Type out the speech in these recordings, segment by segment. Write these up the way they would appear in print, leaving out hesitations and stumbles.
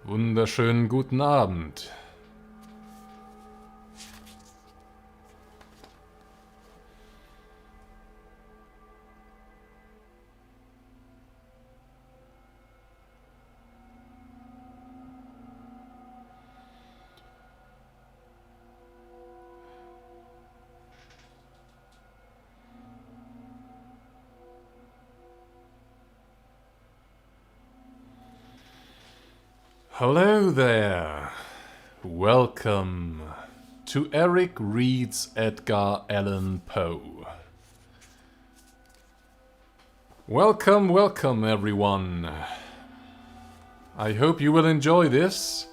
Wunderschönen guten Abend. Hello there. Welcome to Eric Reads Edgar Allan Poe. Welcome, welcome everyone. I hope you will enjoy this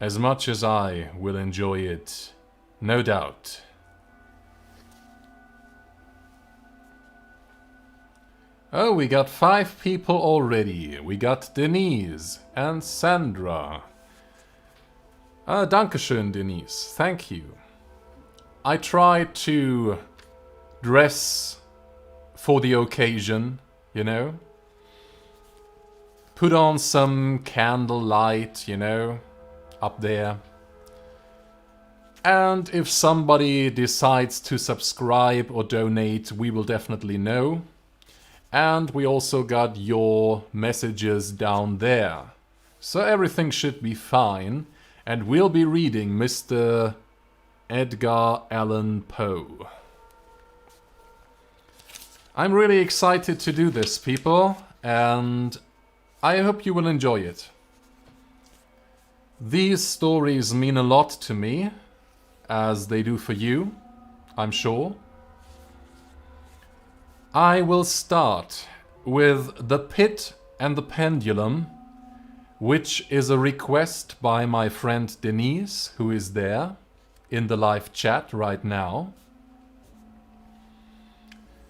as much as I will enjoy it, no doubt. Oh, we got 5 people already. We got Denise and Sandra. Dankeschön, Denise. Thank you. I tried to dress for the occasion, you know. Put on some candlelight, you know, up there. And if somebody decides to subscribe or donate, we will definitely know. And we also got your messages down there. So everything should be fine. And we'll be reading Mr. Edgar Allan Poe. I'm really excited to do this, people. And I hope you will enjoy it. These stories mean a lot to me, as they do for you, I'm sure. I will start with The Pit and the Pendulum, which is a request by my friend Denise, who is there in the live chat right now.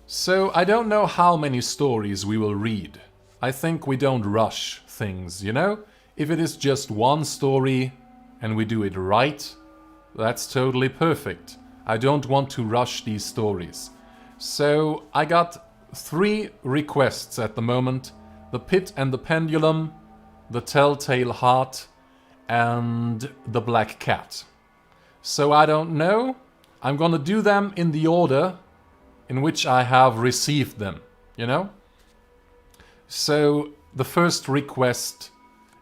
So I don't know how many stories we will read. I think we don't rush things, you know? If it is just one story and we do it right, that's totally perfect. I don't want to rush these stories. So I got 3 requests at the moment. The Pit and the Pendulum, The Telltale Heart, and The Black Cat. So I don't know. I'm gonna do them in the order in which I have received them, you know? So the first request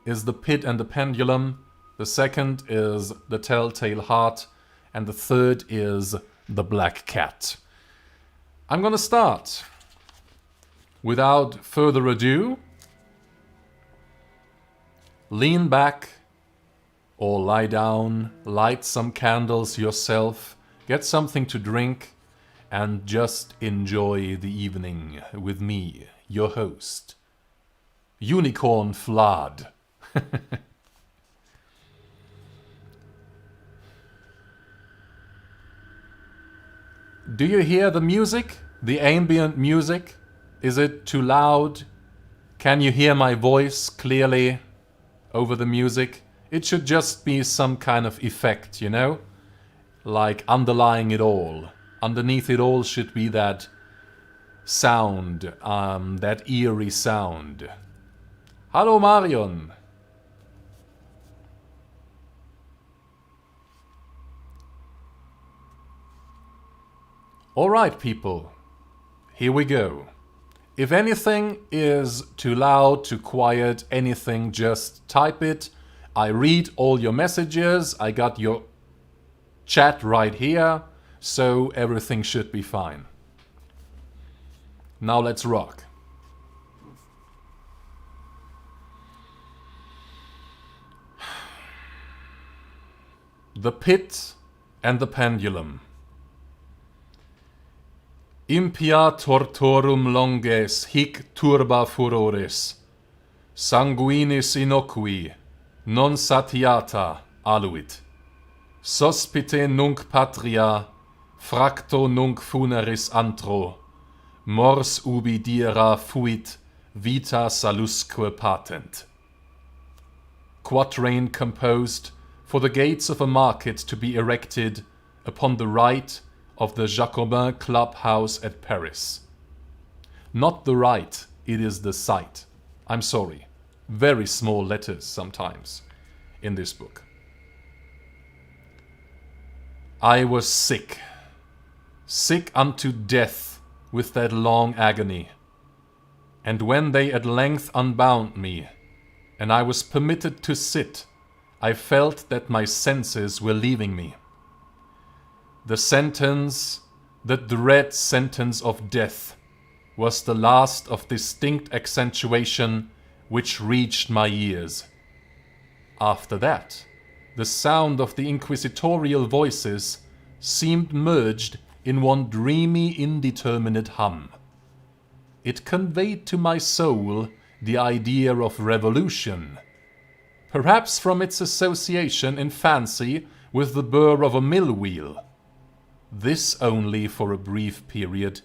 is The Pit and the Pendulum, the second is The Telltale Heart, and the third is The Black Cat. I'm gonna start. Without further ado, lean back or lie down, light some candles yourself, get something to drink, and just enjoy the evening with me, your host, Unicorn Vlad. Do you hear the music? The ambient music? Is it too loud? Can you hear my voice clearly over the music? It should just be some kind of effect, you know? Like underlying it all. Underneath it all should be that sound, that eerie sound. Hallo Marion! Alright people, here we go. If anything is too loud, too quiet, anything, just type it. I read all your messages, I got your chat right here, so everything should be fine. Now let's rock. The Pit and the Pendulum. Impia tortorum longes hic turba furoris, sanguinis innocui, non satiata aluit. Sospite nunc patria, fracto nunc funeris antro, mors ubi dira fuit, vita salusque patent. Quatrain composed for the gates of a market to be erected upon the right of the Jacobin Club House at Paris. Not the right, it is the sight. I'm sorry. Very small letters sometimes in this book. I was sick. Sick unto death with that long agony. And when they at length unbound me, and I was permitted to sit, I felt that my senses were leaving me. The sentence, the dread sentence of death, was the last of distinct accentuation which reached my ears. After that, the sound of the inquisitorial voices seemed merged in one dreamy, indeterminate hum. It conveyed to my soul the idea of revolution, perhaps from its association in fancy with the burr of a mill wheel. This only for a brief period,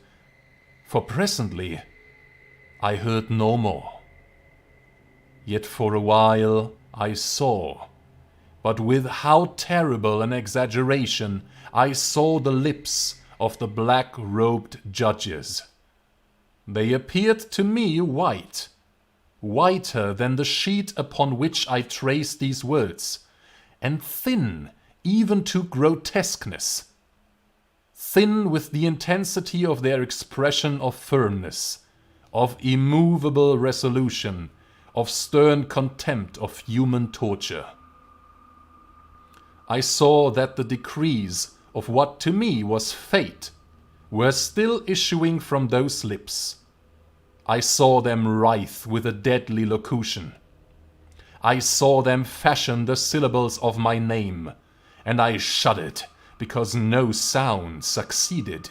for presently I heard no more. Yet for a while I saw, but with how terrible an exaggeration, I saw the lips of the black-robed judges. They appeared to me white, whiter than the sheet upon which I traced these words, and thin even to grotesqueness. Thin with the intensity of their expression of firmness, of immovable resolution, of stern contempt of human torture. I saw that the decrees of what to me was fate were still issuing from those lips. I saw them writhe with a deadly locution. I saw them fashion the syllables of my name, and I shuddered because no sound succeeded.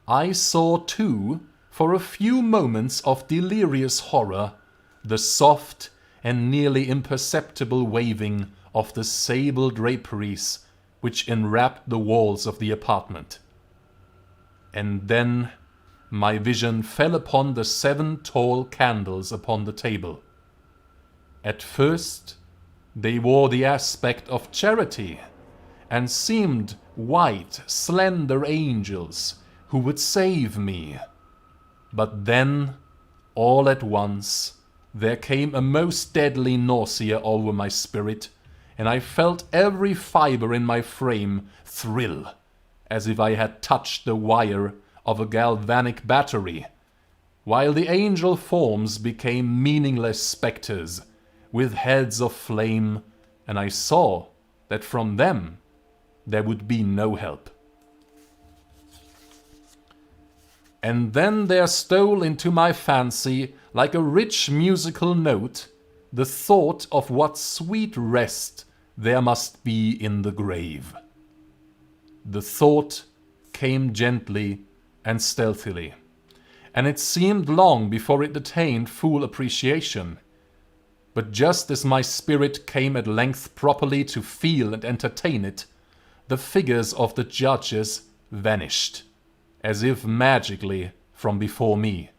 I saw too, for a few moments of delirious horror, the soft and nearly imperceptible waving of the sable draperies which enwrapped the walls of the apartment. And then my vision fell upon the 7 tall candles upon the table. At first they wore the aspect of charity, and seemed white, slender angels who would save me. But then, all at once, there came a most deadly nausea over my spirit, and I felt every fibre in my frame thrill, as if I had touched the wire of a galvanic battery, while the angel forms became meaningless spectres, with heads of flame, and I saw that from them there would be no help. And then there stole into my fancy, like a rich musical note, the thought of what sweet rest there must be in the grave. The thought came gently and stealthily, and it seemed long before it attained full appreciation. But just as my spirit came at length properly to feel and entertain it, the figures of the judges vanished, as if magically from before me.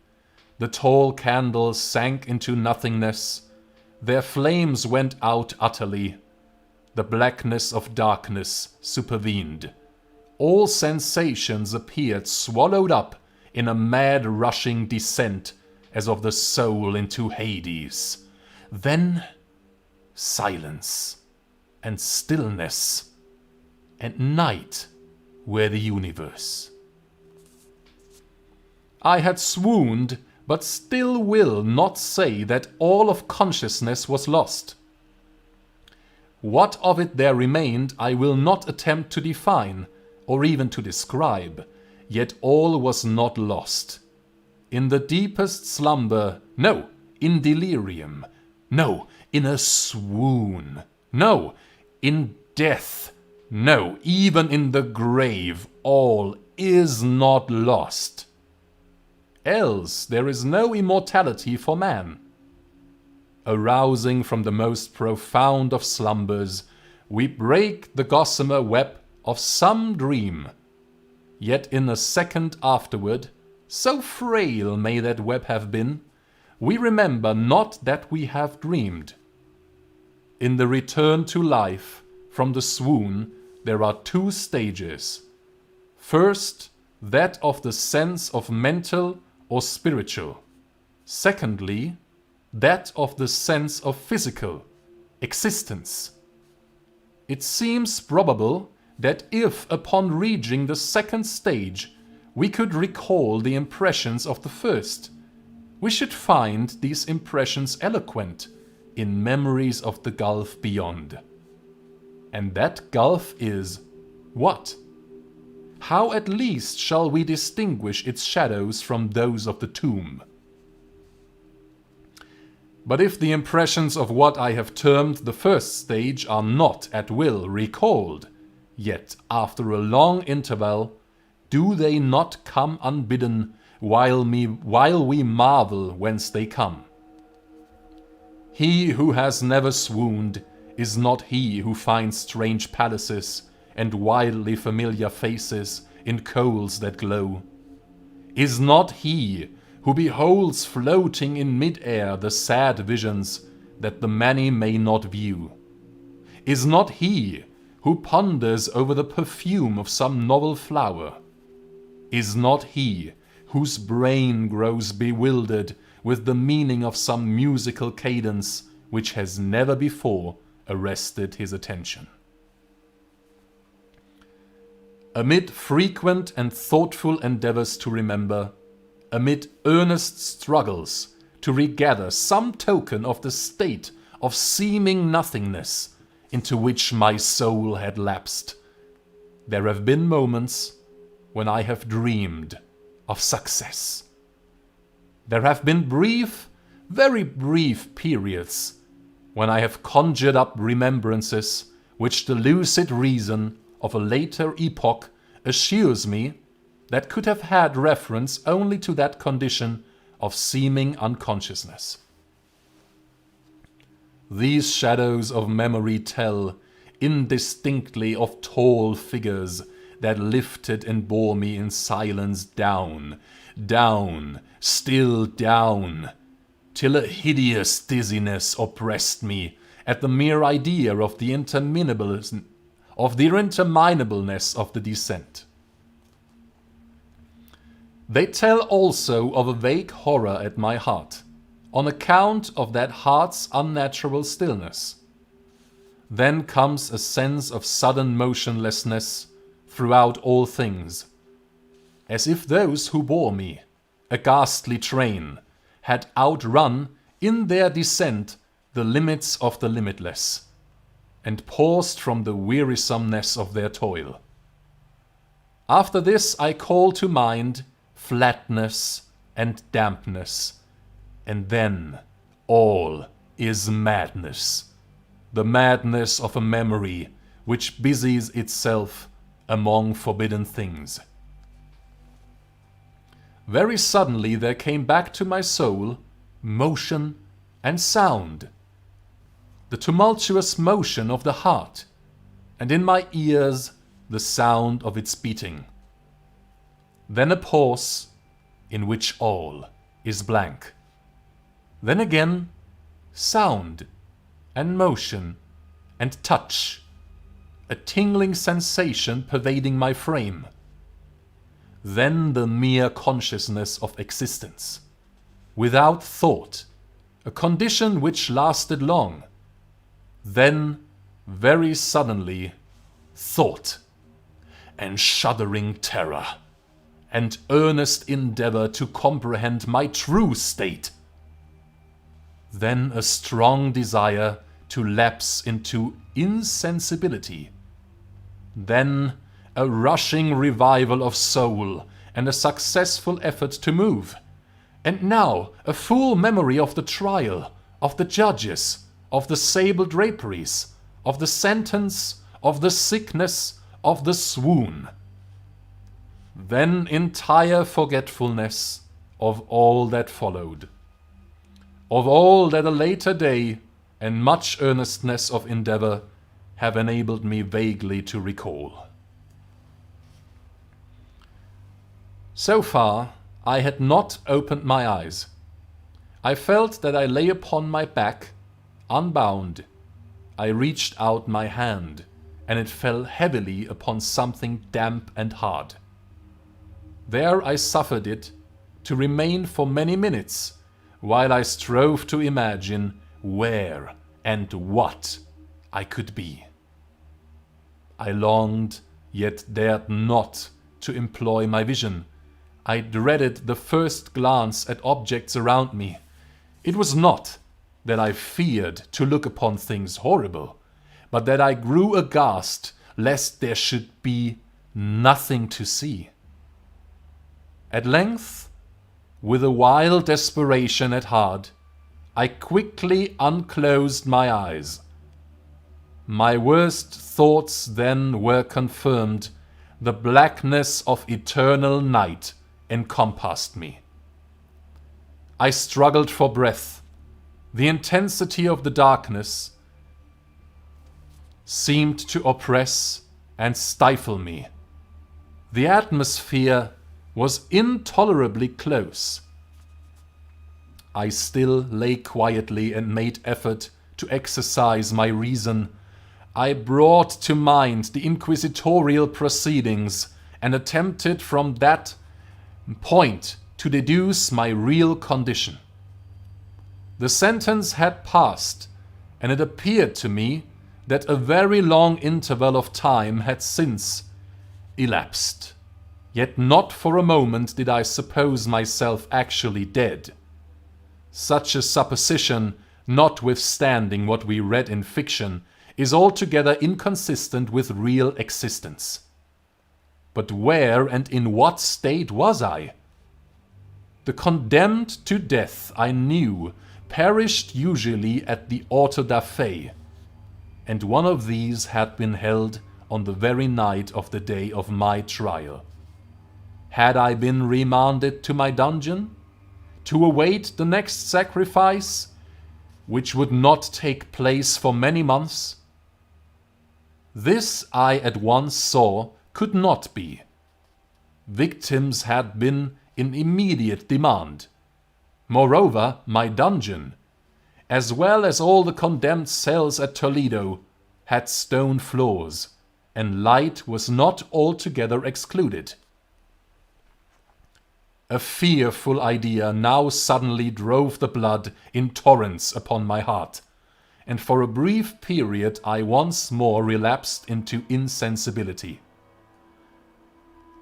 The tall candles sank into nothingness, their flames went out utterly, the blackness of darkness supervened. All sensations appeared swallowed up in a mad rushing descent as of the soul into Hades. Then silence and stillness, and night were the universe. I had swooned, but still will not say that all of consciousness was lost. What of it there remained I will not attempt to define, or even to describe, yet all was not lost. In the deepest slumber, no, in delirium, no, in a swoon, no, in death, no, even in the grave, all is not lost. Else there is no immortality for man. Arousing from the most profound of slumbers, we break the gossamer web of some dream. Yet in a second afterward, so frail may that web have been, we remember not that we have dreamed. In the return to life from the swoon, there are 2 stages. First, that of the sense of mental or spiritual. Secondly, that of the sense of physical existence. It seems probable that if, upon reaching the second stage, we could recall the impressions of the first, we should find these impressions eloquent in memories of the gulf beyond. And that gulf is what? How at least shall we distinguish its shadows from those of the tomb? But if the impressions of what I have termed the first stage are not at will recalled, yet after a long interval, do they not come unbidden while we marvel whence they come? He who has never swooned is not he who finds strange palaces and wildly familiar faces in coals that glow. Is not he who beholds floating in mid-air the sad visions that the many may not view. Is not he who ponders over the perfume of some novel flower. Is not he whose brain grows bewildered with the meaning of some musical cadence which has never before arrested his attention. Amid frequent and thoughtful endeavors to remember, amid earnest struggles to regather some token of the state of seeming nothingness into which my soul had lapsed, there have been moments when I have dreamed of success. There have been brief, very brief periods when I have conjured up remembrances which the lucid reason of a later epoch assures me that could have had reference only to that condition of seeming unconsciousness. These shadows of memory tell indistinctly of tall figures that lifted and bore me in silence down, down, still down, till a hideous dizziness oppressed me at the mere idea of the interminableness of the descent. They tell also of a vague horror at my heart, on account of that heart's unnatural stillness. Then comes a sense of sudden motionlessness throughout all things, as if those who bore me, a ghastly train, had outrun in their descent the limits of the limitless, and paused from the wearisomeness of their toil. After this I call to mind flatness and dampness, and then all is madness, the madness of a memory which busies itself among forbidden things. Very suddenly there came back to my soul motion and sound, the tumultuous motion of the heart, and in my ears the sound of its beating. Then a pause in which all is blank. Then again sound and motion and touch, a tingling sensation pervading my frame. Then the mere consciousness of existence, without thought, a condition which lasted long. Then, very suddenly, thought, and shuddering terror, and earnest endeavor to comprehend my true state. Then a strong desire to lapse into insensibility. Then a rushing revival of soul and a successful effort to move. And now a full memory of the trial, of the judges, of the sable draperies, of the sentence, of the sickness, of the swoon. Then entire forgetfulness of all that followed, of all that a later day and much earnestness of endeavor have enabled me vaguely to recall. So far, I had not opened my eyes. I felt that I lay upon my back, unbound. I reached out my hand, and it fell heavily upon something damp and hard. There I suffered it to remain for many minutes while I strove to imagine where and what I could be. I longed, yet dared not, to employ my vision. I dreaded the first glance at objects around me. It was not that I feared to look upon things horrible, but that I grew aghast lest there should be nothing to see. At length, with a wild desperation at heart, I quickly unclosed my eyes. My worst thoughts then were confirmed. The blackness of eternal night encompassed me. I struggled for breath. The intensity of the darkness seemed to oppress and stifle me. The atmosphere was intolerably close. I still lay quietly and made effort to exercise my reason. I brought to mind the inquisitorial proceedings and attempted from that point to deduce my real condition. The sentence had passed, and it appeared to me that a very long interval of time had since elapsed. Yet not for a moment did I suppose myself actually dead. Such a supposition, notwithstanding what we read in fiction, is altogether inconsistent with real existence. But where and in what state was I? The condemned to death, I knew, perished usually at the auto da fe, and one of these had been held on the very night of the day of my trial. Had I been remanded to my dungeon, to await the next sacrifice, which would not take place for many months? This I at once saw could not be. Victims had been in immediate demand. Moreover, my dungeon, as well as all the condemned cells at Toledo, had stone floors, and light was not altogether excluded. A fearful idea now suddenly drove the blood in torrents upon my heart, and for a brief period I once more relapsed into insensibility.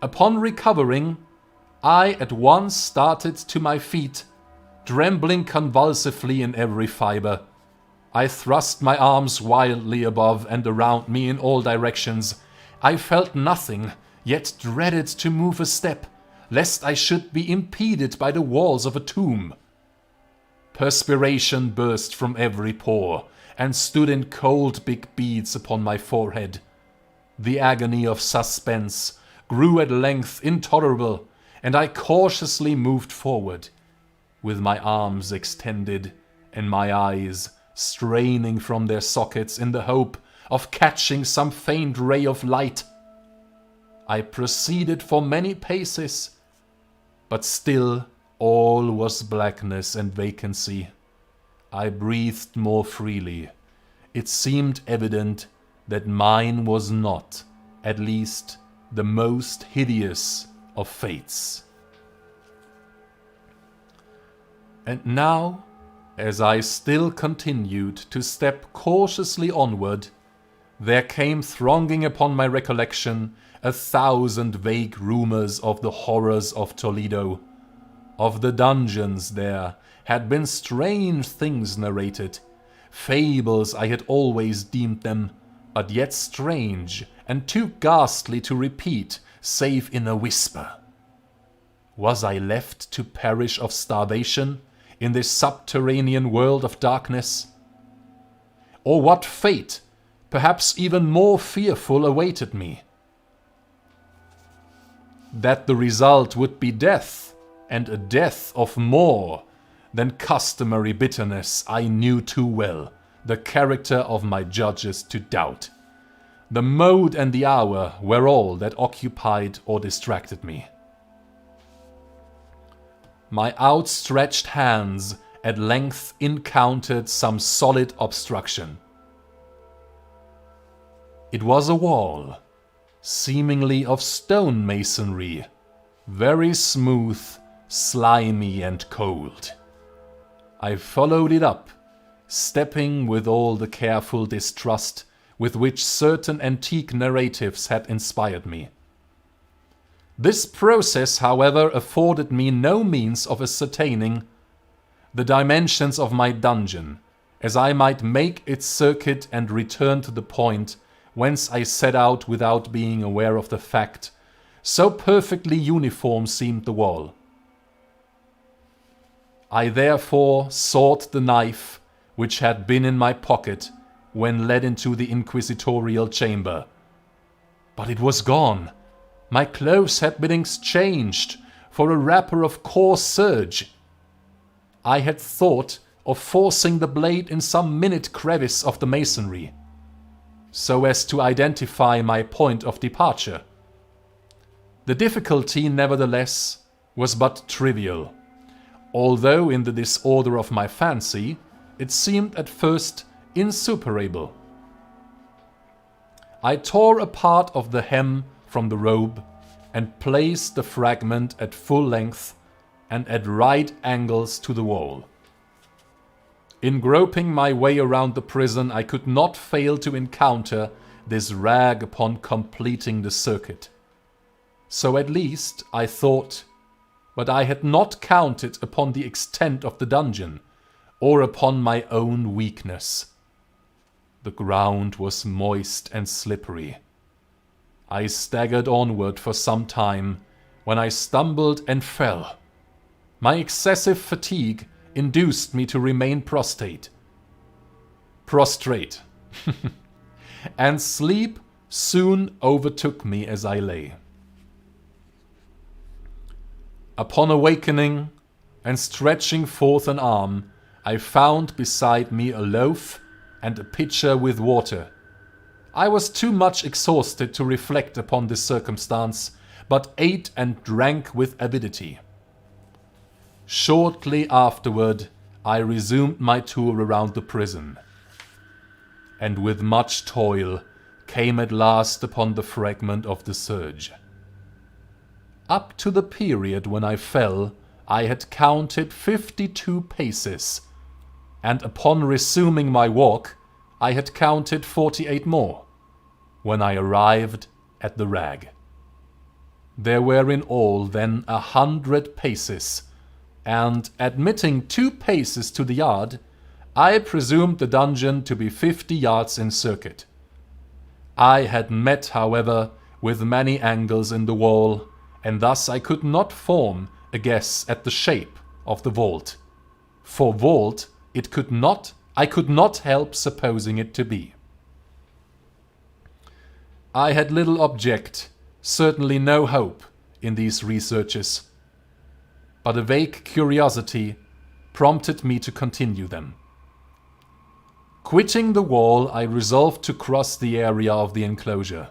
Upon recovering, I at once started to my feet, trembling convulsively in every fibre. I thrust my arms wildly above and around me in all directions. I felt nothing, yet dreaded to move a step, lest I should be impeded by the walls of a tomb. Perspiration burst from every pore, and stood in cold big beads upon my forehead. The agony of suspense grew at length intolerable, and I cautiously moved forward, with my arms extended and my eyes straining from their sockets in the hope of catching some faint ray of light. I proceeded for many paces, but still all was blackness and vacancy. I breathed more freely. It seemed evident that mine was not, at least, the most hideous of fates. And now, as I still continued to step cautiously onward, there came thronging upon my recollection 1,000 vague rumors of the horrors of Toledo. Of the dungeons there had been strange things narrated, fables I had always deemed them, but yet strange and too ghastly to repeat, save in a whisper. Was I left to perish of starvation in this subterranean world of darkness? Or what fate, perhaps even more fearful, awaited me? That the result would be death, and a death of more than customary bitterness, I knew too well the character of my judges to doubt. The mode and the hour were all that occupied or distracted me. My outstretched hands at length encountered some solid obstruction. It was a wall, seemingly of stone masonry, very smooth, slimy and cold. I followed it up, stepping with all the careful distrust with which certain antique narratives had inspired me. This process, however, afforded me no means of ascertaining the dimensions of my dungeon, as I might make its circuit and return to the point whence I set out without being aware of the fact, so perfectly uniform seemed the wall. I therefore sought the knife which had been in my pocket when led into the inquisitorial chamber. But it was gone. My clothes had been exchanged for a wrapper of coarse serge. I had thought of forcing the blade in some minute crevice of the masonry, so as to identify my point of departure. The difficulty, nevertheless, was but trivial, although in the disorder of my fancy it seemed at first insuperable. I tore a part of the hem from the robe and placed the fragment at full length and at right angles to the wall. In groping my way around the prison, I could not fail to encounter this rag upon completing the circuit. So at least I thought, but I had not counted upon the extent of the dungeon, or upon my own weakness. The ground was moist and slippery. I staggered onward for some time, when I stumbled and fell. My excessive fatigue induced me to remain prostrate, and sleep soon overtook me as I lay. Upon awakening and stretching forth an arm, I found beside me a loaf and a pitcher with water. I was too much exhausted to reflect upon this circumstance, but ate and drank with avidity. Shortly afterward, I resumed my tour around the prison, and with much toil came at last upon the fragment of the serge. Up to the period when I fell, I had counted 52 paces, and upon resuming my walk, I had counted 48 more, when I arrived at the rag. There were in all then 100 paces, and admitting 2 paces to the yard, I presumed the dungeon to be 50 yards in circuit. I had met, however, with many angles in the wall, and thus I could not form a guess at the shape of the vault. For vault I could not help supposing it to be. I had little object, certainly no hope, in these researches, but a vague curiosity prompted me to continue them. Quitting the wall, I resolved to cross the area of the enclosure.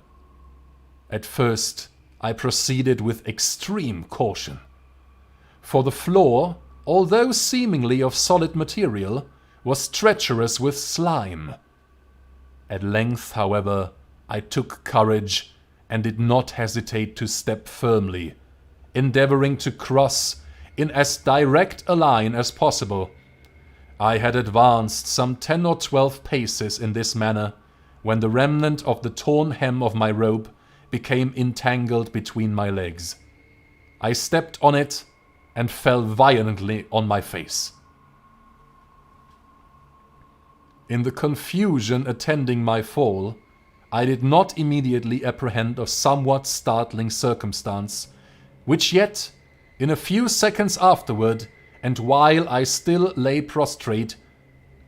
At first, I proceeded with extreme caution, for the floor, although seemingly of solid material, was treacherous with slime. At length, however, I took courage and did not hesitate to step firmly, endeavoring to cross in as direct a line as possible. I had advanced some 10 or 12 paces in this manner, when the remnant of the torn hem of my robe became entangled between my legs. I stepped on it and fell violently on my face. In the confusion attending my fall, I did not immediately apprehend a somewhat startling circumstance, which yet, in a few seconds afterward, and while I still lay prostrate,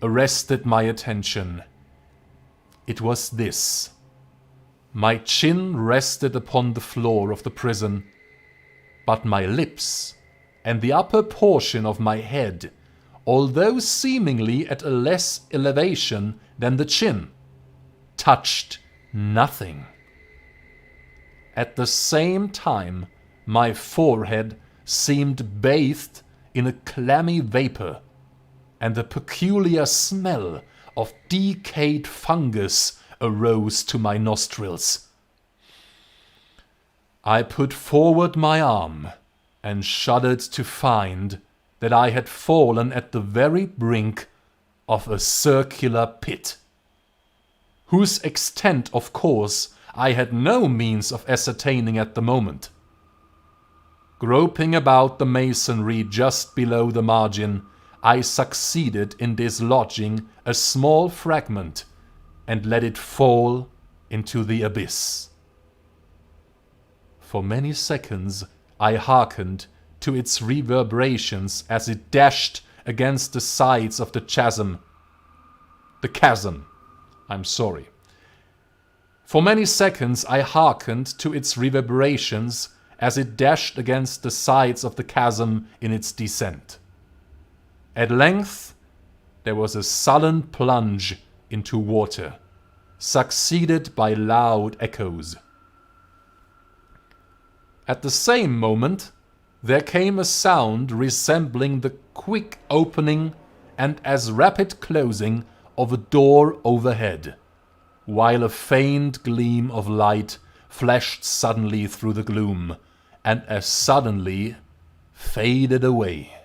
arrested my attention. It was this. My chin rested upon the floor of the prison, but my lips and the upper portion of my head, although seemingly at a less elevation than the chin, touched nothing. At the same time, my forehead seemed bathed in a clammy vapor, and a peculiar smell of decayed fungus arose to my nostrils. I put forward my arm and shuddered to find that I had fallen at the very brink of a circular pit, whose extent, of course, I had no means of ascertaining at the moment. Groping about the masonry just below the margin, I succeeded in dislodging a small fragment and let it fall into the abyss. For many seconds I hearkened to its reverberations as it dashed against the sides of the chasm. For many seconds I hearkened to its reverberations as it dashed against the sides of the chasm in its descent. At length there was a sullen plunge into water, succeeded by loud echoes. At the same moment there came a sound resembling the quick opening and as rapid closing of a door overhead, while a faint gleam of light flashed suddenly through the gloom, and as suddenly faded away.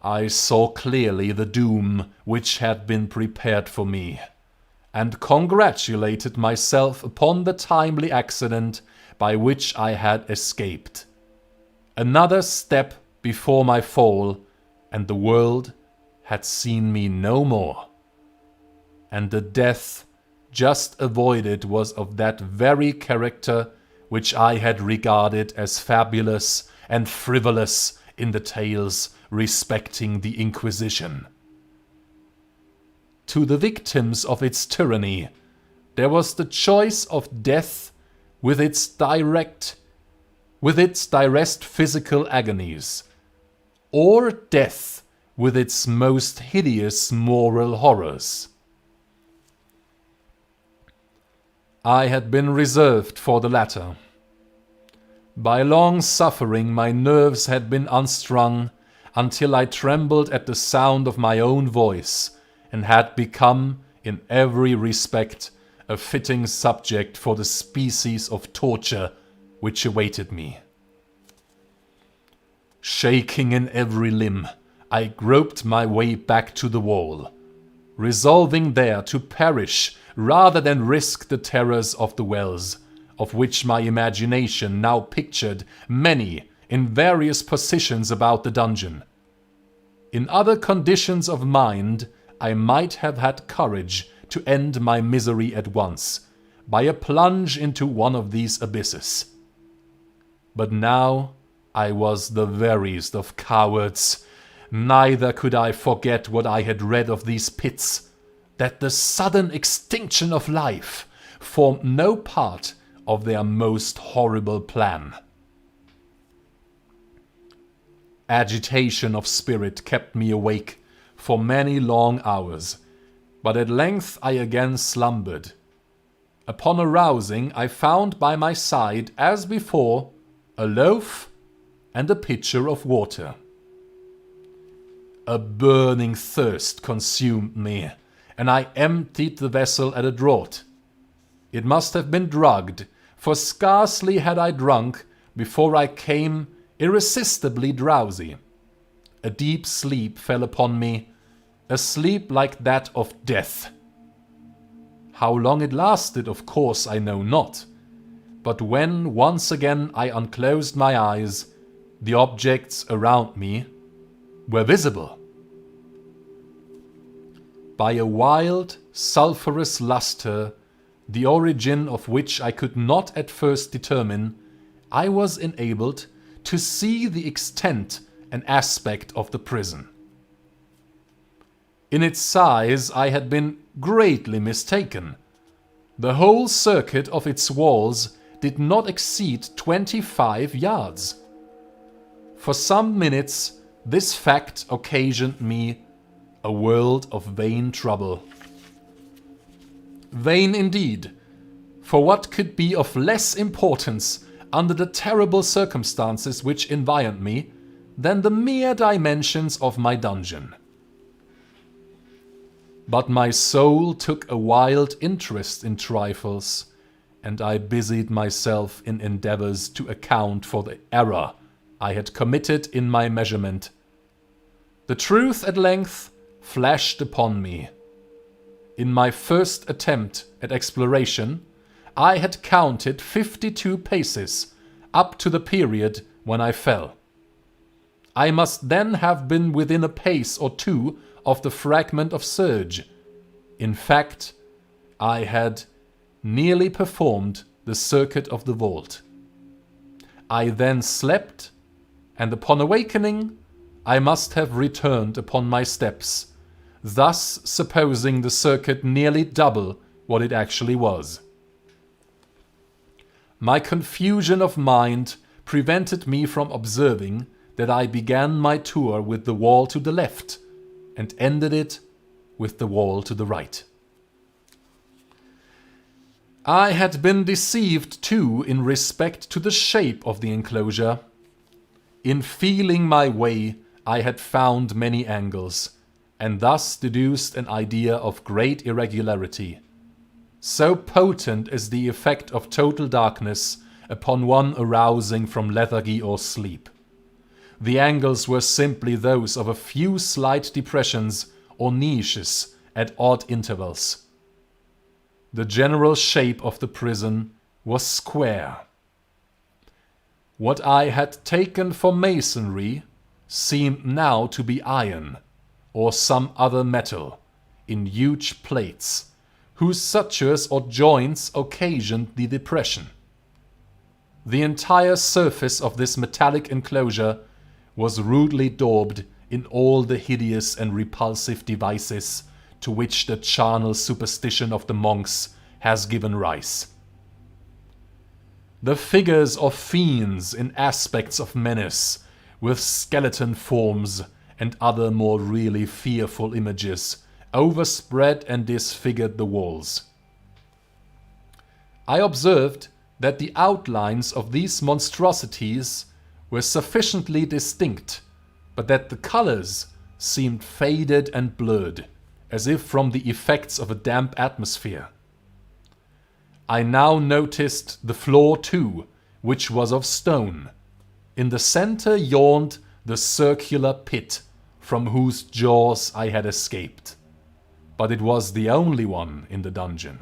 I saw clearly the doom which had been prepared for me, and congratulated myself upon the timely accident by which I had escaped. Another step before my fall, and the world had seen me no more, and the death just avoided was of that very character which I had regarded as fabulous and frivolous in the tales respecting the Inquisition. To the victims of its tyranny, there was the choice of death with its direct physical agonies, or death with its most hideous moral horrors. I had been reserved for the latter. By long suffering my nerves had been unstrung until I trembled at the sound of my own voice, and had become, in every respect, a fitting subject for the species of torture which awaited me. Shaking in every limb, I groped my way back to the wall, resolving there to perish rather than risk the terrors of the wells, of which my imagination now pictured many in various positions about the dungeon. In other conditions of mind, I might have had courage to end my misery at once, by a plunge into one of these abysses. But now I was the veriest of cowards. Neither could I forget what I had read of these pits, that the sudden extinction of life formed no part of their most horrible plan. Agitation of spirit kept me awake for many long hours, but at length I again slumbered. Upon arousing, I found by my side, as before, a loaf and a pitcher of water. A burning thirst consumed me, and I emptied the vessel at a draught. It must have been drugged, for scarcely had I drunk before I came irresistibly drowsy. A deep sleep fell upon me, a sleep like that of death. How long it lasted, of course, I know not, but when once again I unclosed my eyes, the objects around me were visible. By a wild, sulphurous luster, the origin of which I could not at first determine, I was enabled to see the extent and aspect of the prison. In its size I had been greatly mistaken. The whole circuit of its walls did not exceed 25 yards. For some minutes this fact occasioned me a world of vain trouble. Vain indeed, for what could be of less importance under the terrible circumstances which environed me than the mere dimensions of my dungeon? But my soul took a wild interest in trifles, and I busied myself in endeavors to account for the error I had committed in my measurement. The truth at length flashed upon me. In my first attempt at exploration, I had counted 52 paces up to the period when I fell. I must then have been within a pace or two of the fragment of surge. In fact, I had nearly performed the circuit of the vault. I then slept, and upon awakening, I must have returned upon my steps, thus supposing the circuit nearly double what it actually was. My confusion of mind prevented me from observing that I began my tour with the wall to the left and ended it with the wall to the right. I had been deceived too in respect to the shape of the enclosure. In feeling my way, I had found many angles, and thus deduced an idea of great irregularity. So potent is the effect of total darkness upon one arousing from lethargy or sleep. The angles were simply those of a few slight depressions or niches at odd intervals. The general shape of the prison was square. What I had taken for masonry seemed now to be iron, or some other metal, in huge plates, whose sutures or joints occasioned the depression. The entire surface of this metallic enclosure was rudely daubed in all the hideous and repulsive devices to which the charnel superstition of the monks has given rise. The figures of fiends in aspects of menace, with skeleton forms and other more really fearful images, overspread and disfigured the walls. I observed that the outlines of these monstrosities were sufficiently distinct, but that the colors seemed faded and blurred, as if from the effects of a damp atmosphere. I now noticed the floor too, which was of stone. In the center yawned the circular pit from whose jaws I had escaped, but it was the only one in the dungeon.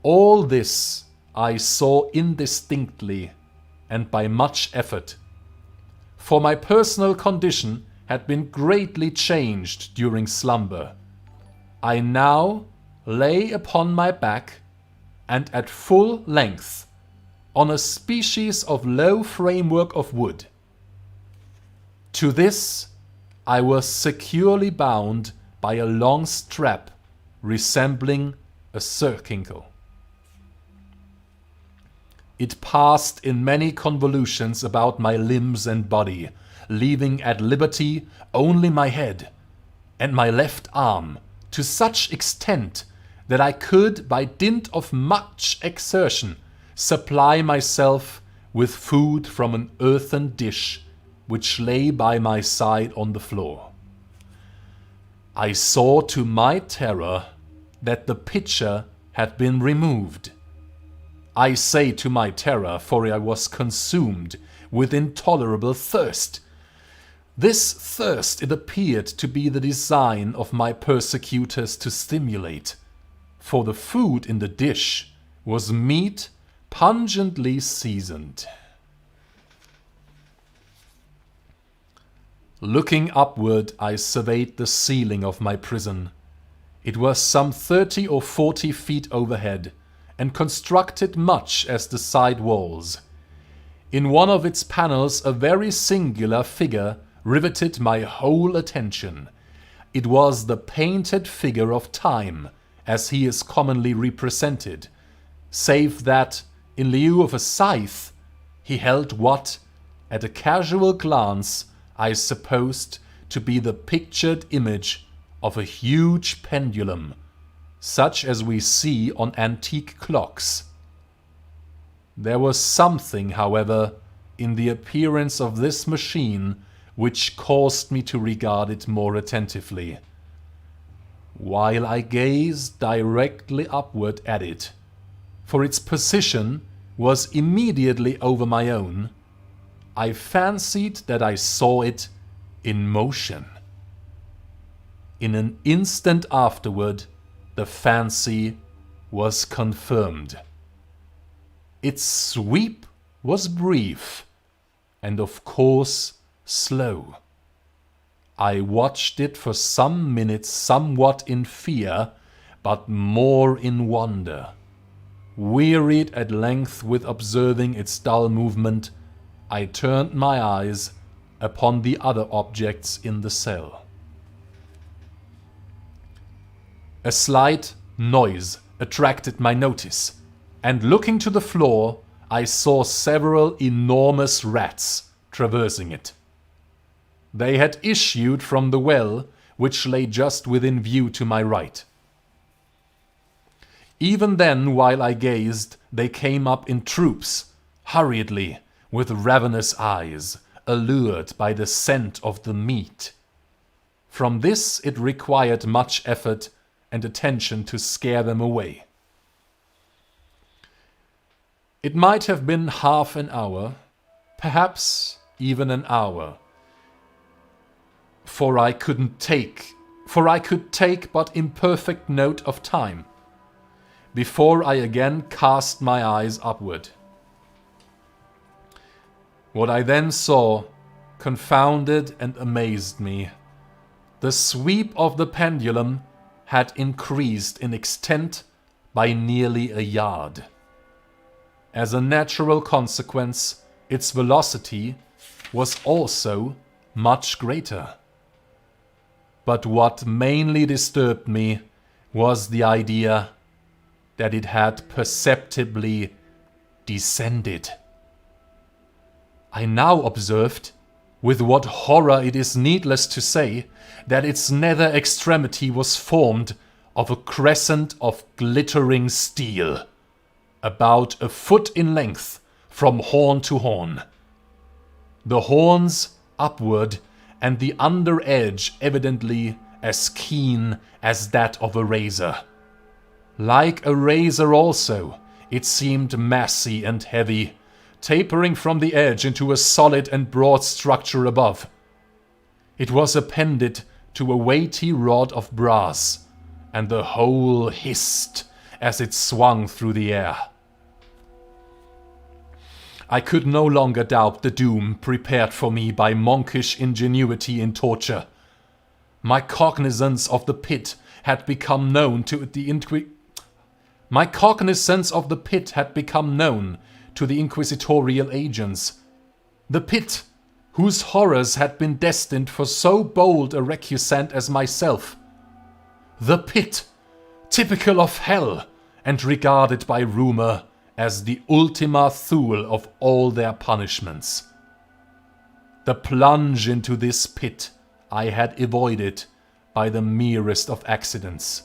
All this I saw indistinctly and by much effort, for my personal condition had been greatly changed during slumber. I now lay upon my back and at full length on a species of low framework of wood. To this I was securely bound by a long strap resembling a surcingle. It passed in many convolutions about my limbs and body, leaving at liberty only my head and my left arm, to such extent that I could, by dint of much exertion, supply myself with food from an earthen dish which lay by my side on the floor. I saw to my terror that the pitcher had been removed. I say to my terror, for I was consumed with intolerable thirst. This thirst it appeared to be the design of my persecutors to stimulate, for the food in the dish was meat pungently seasoned. Looking upward, I surveyed the ceiling of my prison. It was some 30 or 40 feet overhead, and constructed much as the side walls. In one of its panels a very singular figure riveted my whole attention. It was the painted figure of Time, as he is commonly represented, save that, in lieu of a scythe, he held what, at a casual glance, I supposed to be the pictured image of a huge pendulum, such as we see on antique clocks. There was something, however, in the appearance of this machine which caused me to regard it more attentively. while I gazed directly upward at it, for its position was immediately over my own, I fancied that I saw it in motion. In an instant afterward, the fancy was confirmed. Its sweep was brief, and of course slow. I watched it for some minutes, somewhat in fear, but more in wonder. Wearied at length with observing its dull movement, I turned my eyes upon the other objects in the cell. A slight noise attracted my notice, and looking to the floor, I saw several enormous rats traversing it. They had issued from the well, which lay just within view to my right. Even then, while I gazed, they came up in troops, hurriedly, with ravenous eyes, allured by the scent of the meat. From this it required much effort and attention to scare them away. It might have been half an hour, perhaps even an hour, for I could take but imperfect note of time, before I again cast my eyes upward. What I then saw confounded and amazed me. The sweep of the pendulum had increased in extent by nearly a yard. As a natural consequence, its velocity was also much greater. But what mainly disturbed me was the idea that it had perceptibly descended. I now observed, with what horror it is needless to say, that its nether extremity was formed of a crescent of glittering steel, about a foot in length from horn to horn. The horns upward, and the under edge evidently as keen as that of a razor. Like a razor also, it seemed massy and heavy, tapering from the edge into a solid and broad structure above. It was appended to a weighty rod of brass, and the whole hissed as it swung through the air. I could no longer doubt the doom prepared for me by monkish ingenuity in torture. My cognizance of the pit had become known to the inquisitorial agents. The pit, whose horrors had been destined for so bold a recusant as myself. The pit, typical of hell, and regarded by rumor as the ultima thule of all their punishments. The plunge into this pit I had avoided by the merest of accidents,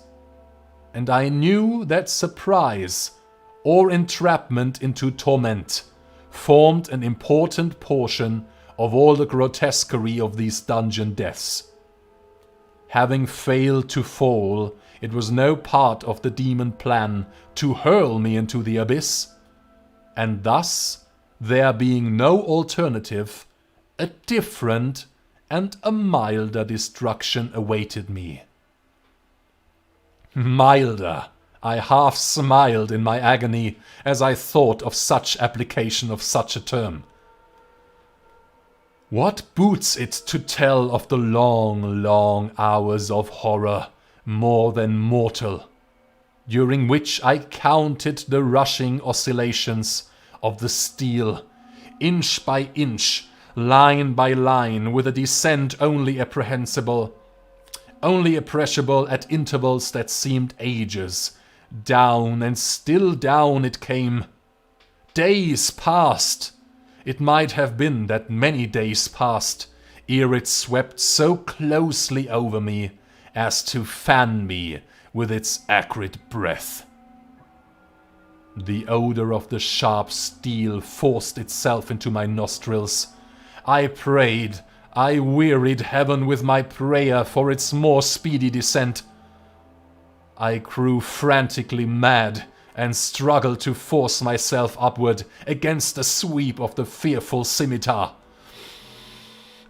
and I knew that surprise or entrapment into torment formed an important portion of all the grotesquerie of these dungeon deaths. Having failed to fall, it was no part of the demon plan to hurl me into the abyss, and thus, there being no alternative, a different and a milder destruction awaited me. Milder! I half smiled in my agony as I thought of such application of such a term. What boots it to tell of the long, long hours of horror, more than mortal, during which I counted the rushing oscillations of the steel, inch by inch, line by line, with a descent only appreciable at intervals that seemed ages. Down and still down it came. Days passed. It might have been that many days passed ere it swept so closely over me as to fan me with its acrid breath. The odor of the sharp steel forced itself into my nostrils. I wearied heaven with my prayer for its more speedy descent. I grew frantically mad and struggled to force myself upward against the sweep of the fearful scimitar.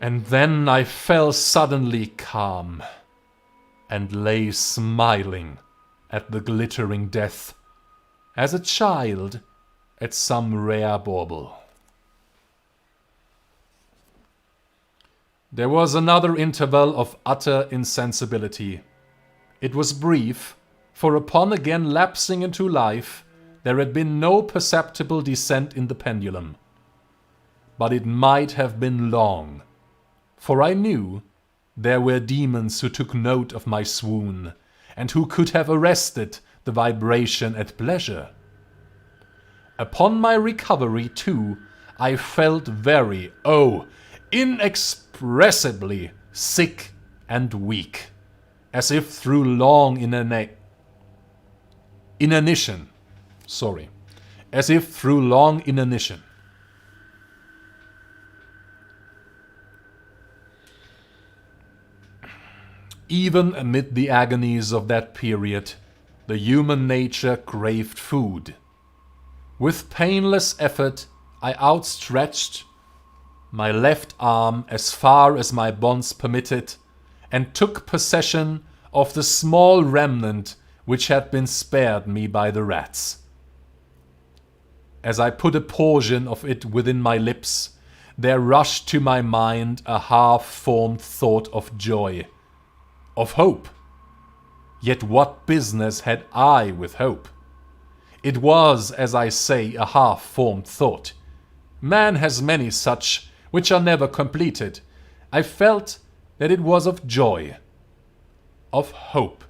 And then I fell suddenly calm and lay smiling at the glittering death, as a child at some rare bauble. There was another interval of utter insensibility. It was brief, for upon again lapsing into life, there had been no perceptible descent in the pendulum. But it might have been long, for I knew there were demons who took note of my swoon, and who could have arrested the vibration at pleasure. Upon my recovery, too, I felt very, inexpressibly sick and weak, as if through long inanition. As if through long inanition. Even amid the agonies of that period, the human nature craved food. With painless effort, I outstretched my left arm as far as my bonds permitted and took possession of the small remnant which had been spared me by the rats. As I put a portion of it within my lips, there rushed to my mind a half-formed thought of joy, of hope. Yet what business had I with hope? It was, as I say, a half-formed thought. Man has many such, which are never completed. I felt that it was of joy, of hope,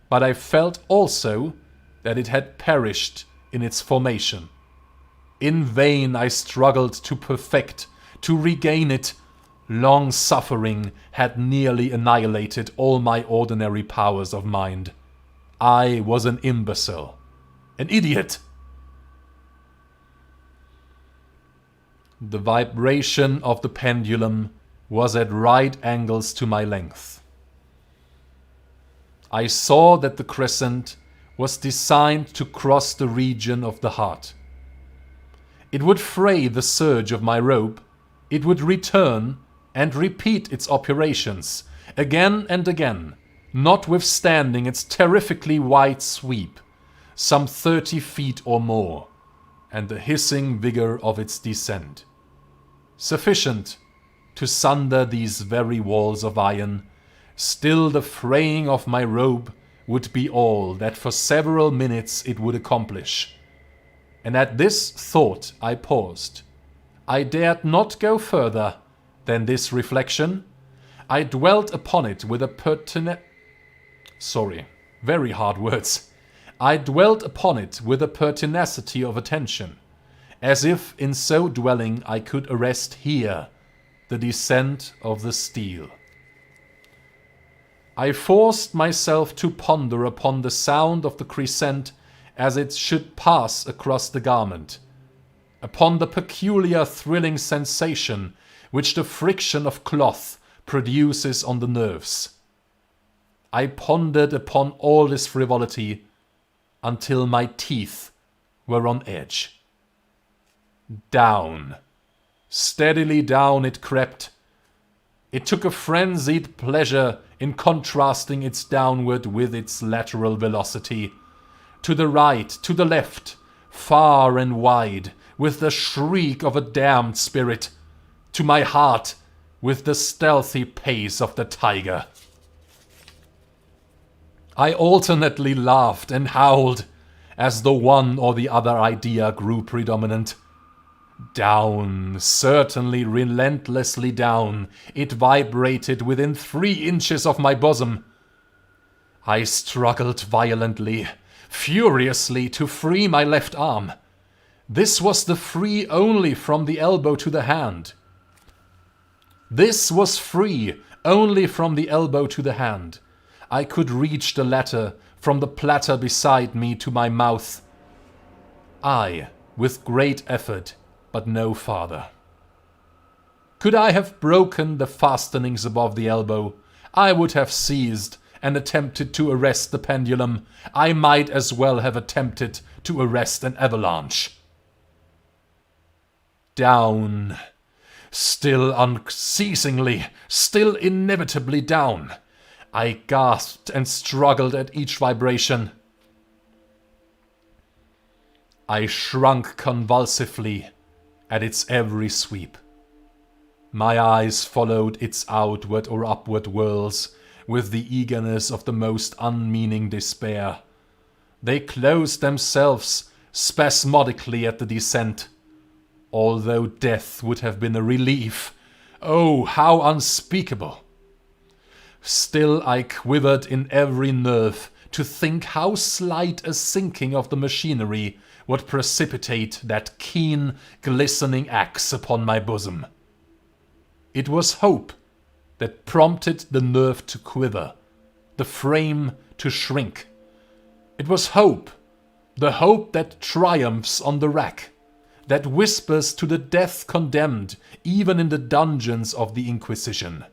but I felt also that it had perished in its formation. In vain I struggled to perfect, to regain it. Long suffering had nearly annihilated all my ordinary powers of mind. I was an imbecile, an idiot. The vibration of the pendulum was at right angles to my length. I saw that the crescent was designed to cross the region of the heart. It would fray the surge of my rope, it would return and repeat its operations again and again, notwithstanding its terrifically wide sweep, some 30 feet or more, and the hissing vigor of its descent. Sufficient to sunder these very walls of iron, still the fraying of my robe would be all that for several minutes it would accomplish. And at this thought I paused. I dared not go further than this reflection. I dwelt upon it with a I dwelt upon it with a pertinacity of attention, as if in so dwelling I could arrest here the descent of the steel. I forced myself to ponder upon the sound of the crescent as it should pass across the garment, upon the peculiar thrilling sensation which the friction of cloth produces on the nerves. I pondered upon all this frivolity until my teeth were on edge. Down, steadily down it crept. It took a frenzied pleasure in contrasting its downward with its lateral velocity. To the right, to the left, far and wide, with the shriek of a damned spirit. To my heart, with the stealthy pace of the tiger. I alternately laughed and howled as the one or the other idea grew predominant. Down, certainly relentlessly down, it vibrated within 3 inches of my bosom. I struggled violently, furiously, to free my left arm. This was the free only from the elbow to the hand. This was free only from the elbow to the hand. I could reach the latter from the platter beside me to my mouth. I, with great effort, but no farther. Could I have broken the fastenings above the elbow, I would have seized and attempted to arrest the pendulum, I might as well have attempted to arrest an avalanche. Down. Still unceasingly, still inevitably down. I gasped and struggled at each vibration. I shrunk convulsively at its every sweep. My eyes followed its outward or upward whirls with the eagerness of the most unmeaning despair. They closed themselves spasmodically at the descent. Although death would have been a relief, oh, how unspeakable! Still I quivered in every nerve to think how slight a sinking of the machinery would precipitate that keen, glistening axe upon my bosom. It was hope that prompted the nerve to quiver, the frame to shrink. It was hope, the hope that triumphs on the rack, that whispers to the death condemned even in the dungeons of the Inquisition.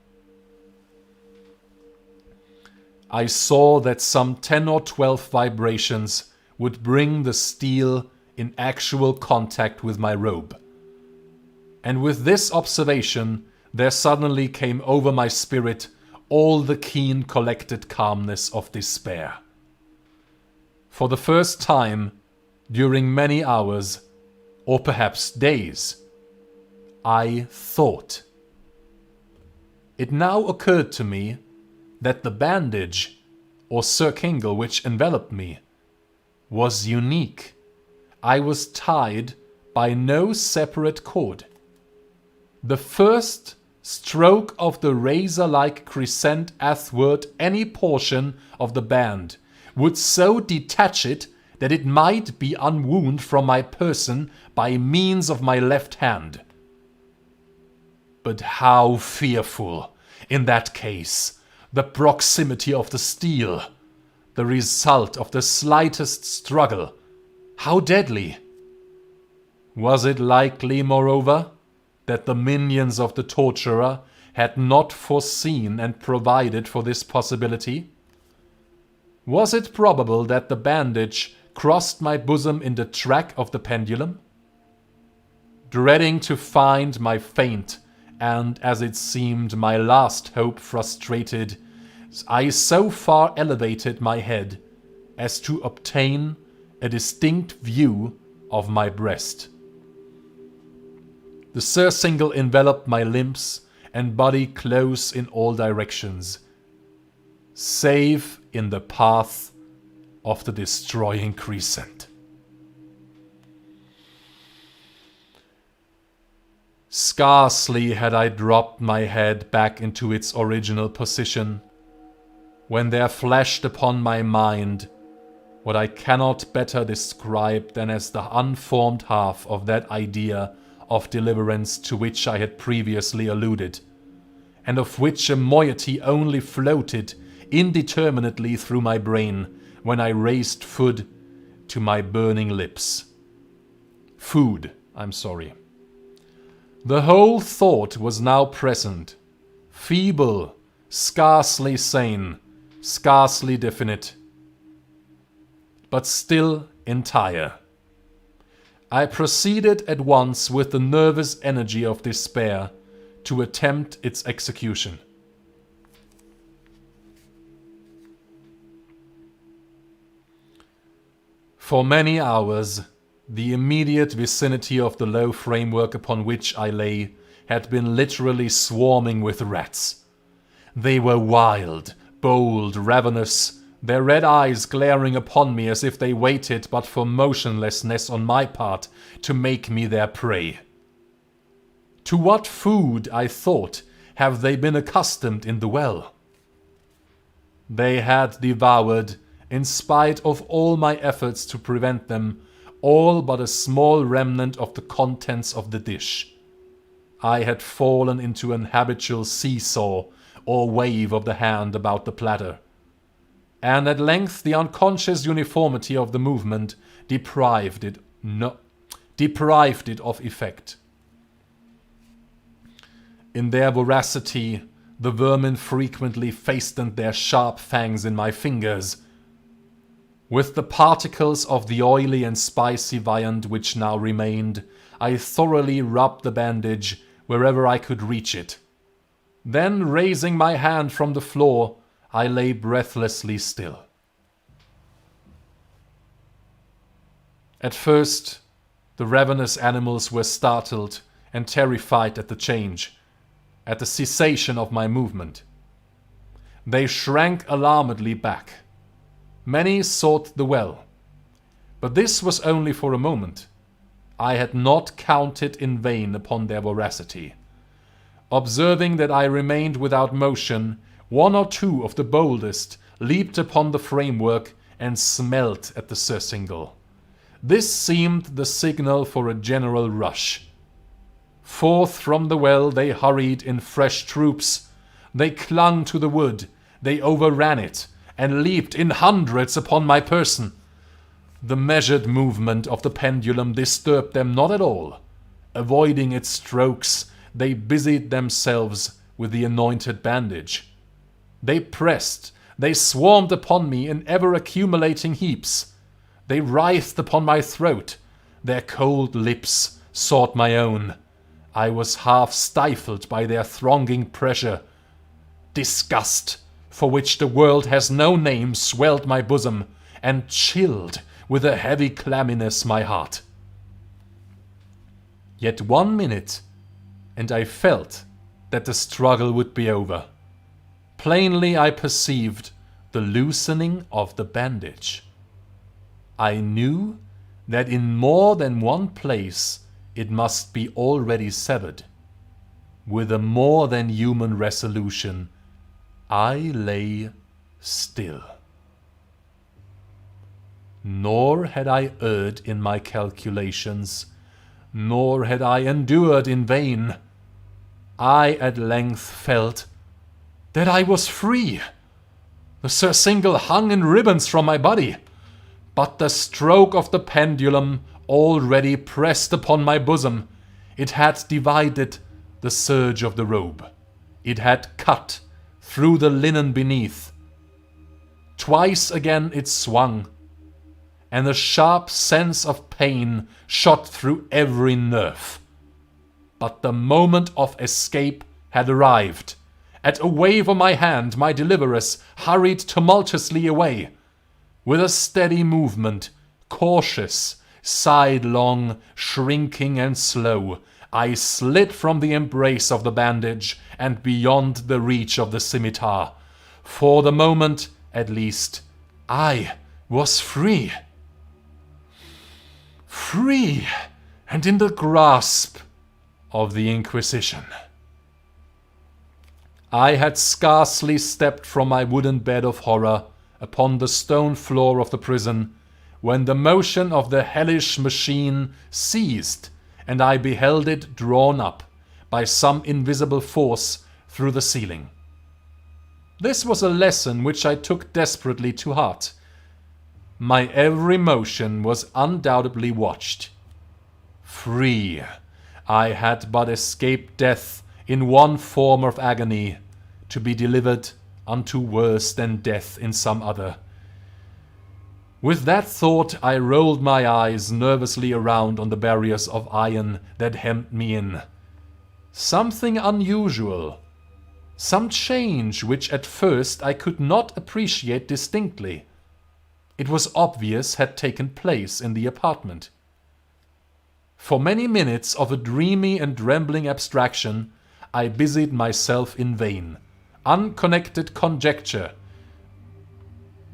I saw that some 10 or 12 vibrations would bring the steel in actual contact with my robe. And with this observation, there suddenly came over my spirit all the keen collected calmness of despair. For the first time, during many hours, or perhaps days, I thought. It now occurred to me that the bandage, or circingle which enveloped me, was unique. I was tied by no separate cord. The first stroke of the razor-like crescent athwart any portion of the band would so detach it that it might be unwound from my person by means of my left hand. But how fearful, in that case, the proximity of the steel, the result of the slightest struggle, how deadly! Was it likely, moreover, that the minions of the torturer had not foreseen and provided for this possibility? Was it probable that the bandage crossed my bosom in the track of the pendulum? Dreading to find my faint and, as it seemed, my last hope frustrated, I so far elevated my head as to obtain a distinct view of my breast. The surcingle enveloped my limbs and body close in all directions, save in the path of the destroying crescent. Scarcely had I dropped my head back into its original position when there flashed upon my mind what I cannot better describe than as the unformed half of that idea of deliverance to which I had previously alluded, and of which a moiety only floated indeterminately through my brain when I raised food to my burning lips. The whole thought was now present, feeble, scarcely sane, scarcely definite, but still entire. I proceeded at once with the nervous energy of despair to attempt its execution. For many hours, the immediate vicinity of the low framework upon which I lay had been literally swarming with rats. They were wild, bold, ravenous, their red eyes glaring upon me as if they waited but for motionlessness on my part to make me their prey. To what food, I thought, have they been accustomed in the well? They had devoured, in spite of all my efforts to prevent them, all but a small remnant of the contents of the dish. I had fallen into an habitual seesaw or wave of the hand about the platter, and at length the unconscious uniformity of the movement deprived it of effect. In their voracity, The vermin frequently fastened their sharp fangs in my fingers. With the particles of the oily and spicy viand which now remained, I thoroughly rubbed the bandage wherever I could reach it. Then, raising my hand from the floor, I lay breathlessly still. At first, the ravenous animals were startled and terrified at the change, at the cessation of my movement. They shrank alarmedly back. Many sought the well. But this was only for a moment. I had not counted in vain upon their voracity. Observing that I remained without motion, one or two of the boldest leaped upon the framework and smelt at the surcingle. This seemed the signal for a general rush. Forth from the well they hurried in fresh troops. They clung to the wood, they overran it, and leaped in hundreds upon my person. The measured movement of the pendulum disturbed them not at all. Avoiding its strokes, they busied themselves with the anointed bandage. They pressed, they swarmed upon me in ever-accumulating heaps. They writhed upon my throat. Their cold lips sought my own. I was half stifled by their thronging pressure. Disgust, for which the world has no name, swelled my bosom, and chilled with a heavy clamminess my heart. Yet 1 minute, and I felt that the struggle would be over. Plainly I perceived the loosening of the bandage. I knew that in more than one place it must be already severed. With a more than human resolution, I lay still. Nor had I erred in my calculations, nor had I endured in vain. I at length felt that I was free. The surcingle hung in ribbons from my body, but the stroke of the pendulum already pressed upon my bosom. It had divided the serge of the robe. It had cut through the linen beneath. Twice again it swung, and a sharp sense of pain shot through every nerve. But the moment of escape had arrived. At a wave of my hand, my deliveress hurried tumultuously away. With a steady movement, cautious, sidelong, shrinking and slow, I slid from the embrace of the bandage and beyond the reach of the scimitar. For the moment, at least, I was free. Free, and in the grasp of the Inquisition. I had scarcely stepped from my wooden bed of horror upon the stone floor of the prison when the motion of the hellish machine ceased and I beheld it drawn up by some invisible force through the ceiling. This was a lesson which I took desperately to heart. My every motion was undoubtedly watched. Free, I had but escaped death in one form of agony, to be delivered unto worse than death in some other. With that thought I rolled my eyes nervously around on the barriers of iron that hemmed me in. Something unusual, some change which at first I could not appreciate distinctly. It was obvious had taken place in the apartment. For many minutes of a dreamy and rambling abstraction, I busied myself in vain, unconnected conjecture.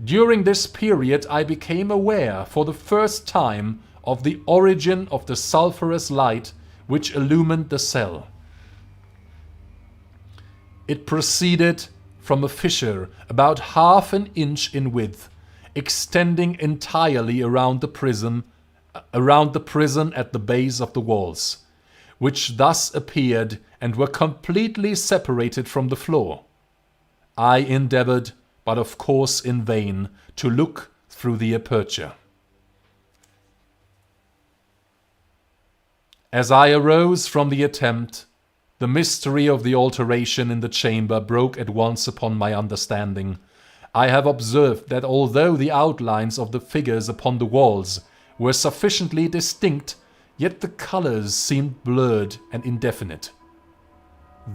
During this period I became aware for the first time of the origin of the sulphurous light which illumined the cell. It proceeded from a fissure about half an inch in width, extending entirely around the prison at the base of the walls, which thus appeared and were completely separated from the floor. I endeavored, but of course in vain, to look through the aperture. As I arose from the attempt, The mystery of the alteration in the chamber broke at once upon my understanding. I have observed that although the outlines of the figures upon the walls were sufficiently distinct, yet the colors seemed blurred and indefinite.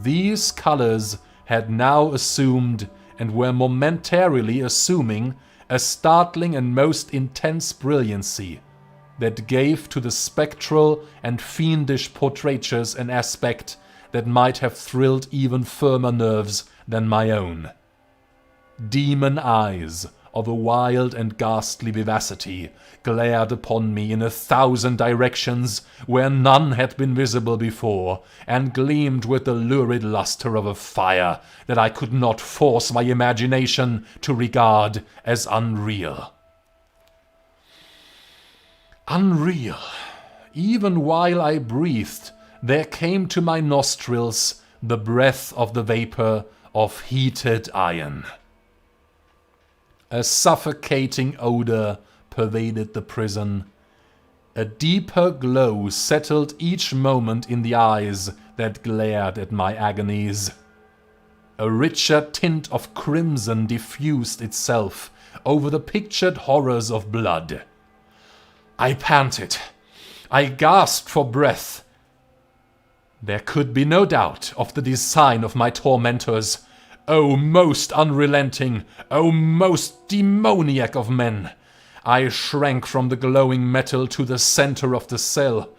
These colors had now assumed, and were momentarily assuming, a startling and most intense brilliancy that gave to the spectral and fiendish portraitures an aspect that might have thrilled even firmer nerves than my own. Demon eyes of a wild and ghastly vivacity glared upon me in 1,000 directions where none had been visible before, and gleamed with the lurid luster of a fire that I could not force my imagination to regard as unreal. Unreal. Even while I breathed, there came to my nostrils the breath of the vapor of heated iron. A suffocating odor pervaded the prison. A deeper glow settled each moment in the eyes that glared at my agonies. A richer tint of crimson diffused itself over the pictured horrors of blood. I panted. I gasped for breath. There could be no doubt of the design of my tormentors. O most unrelenting, O most demoniac of men! I shrank from the glowing metal to the center of the cell.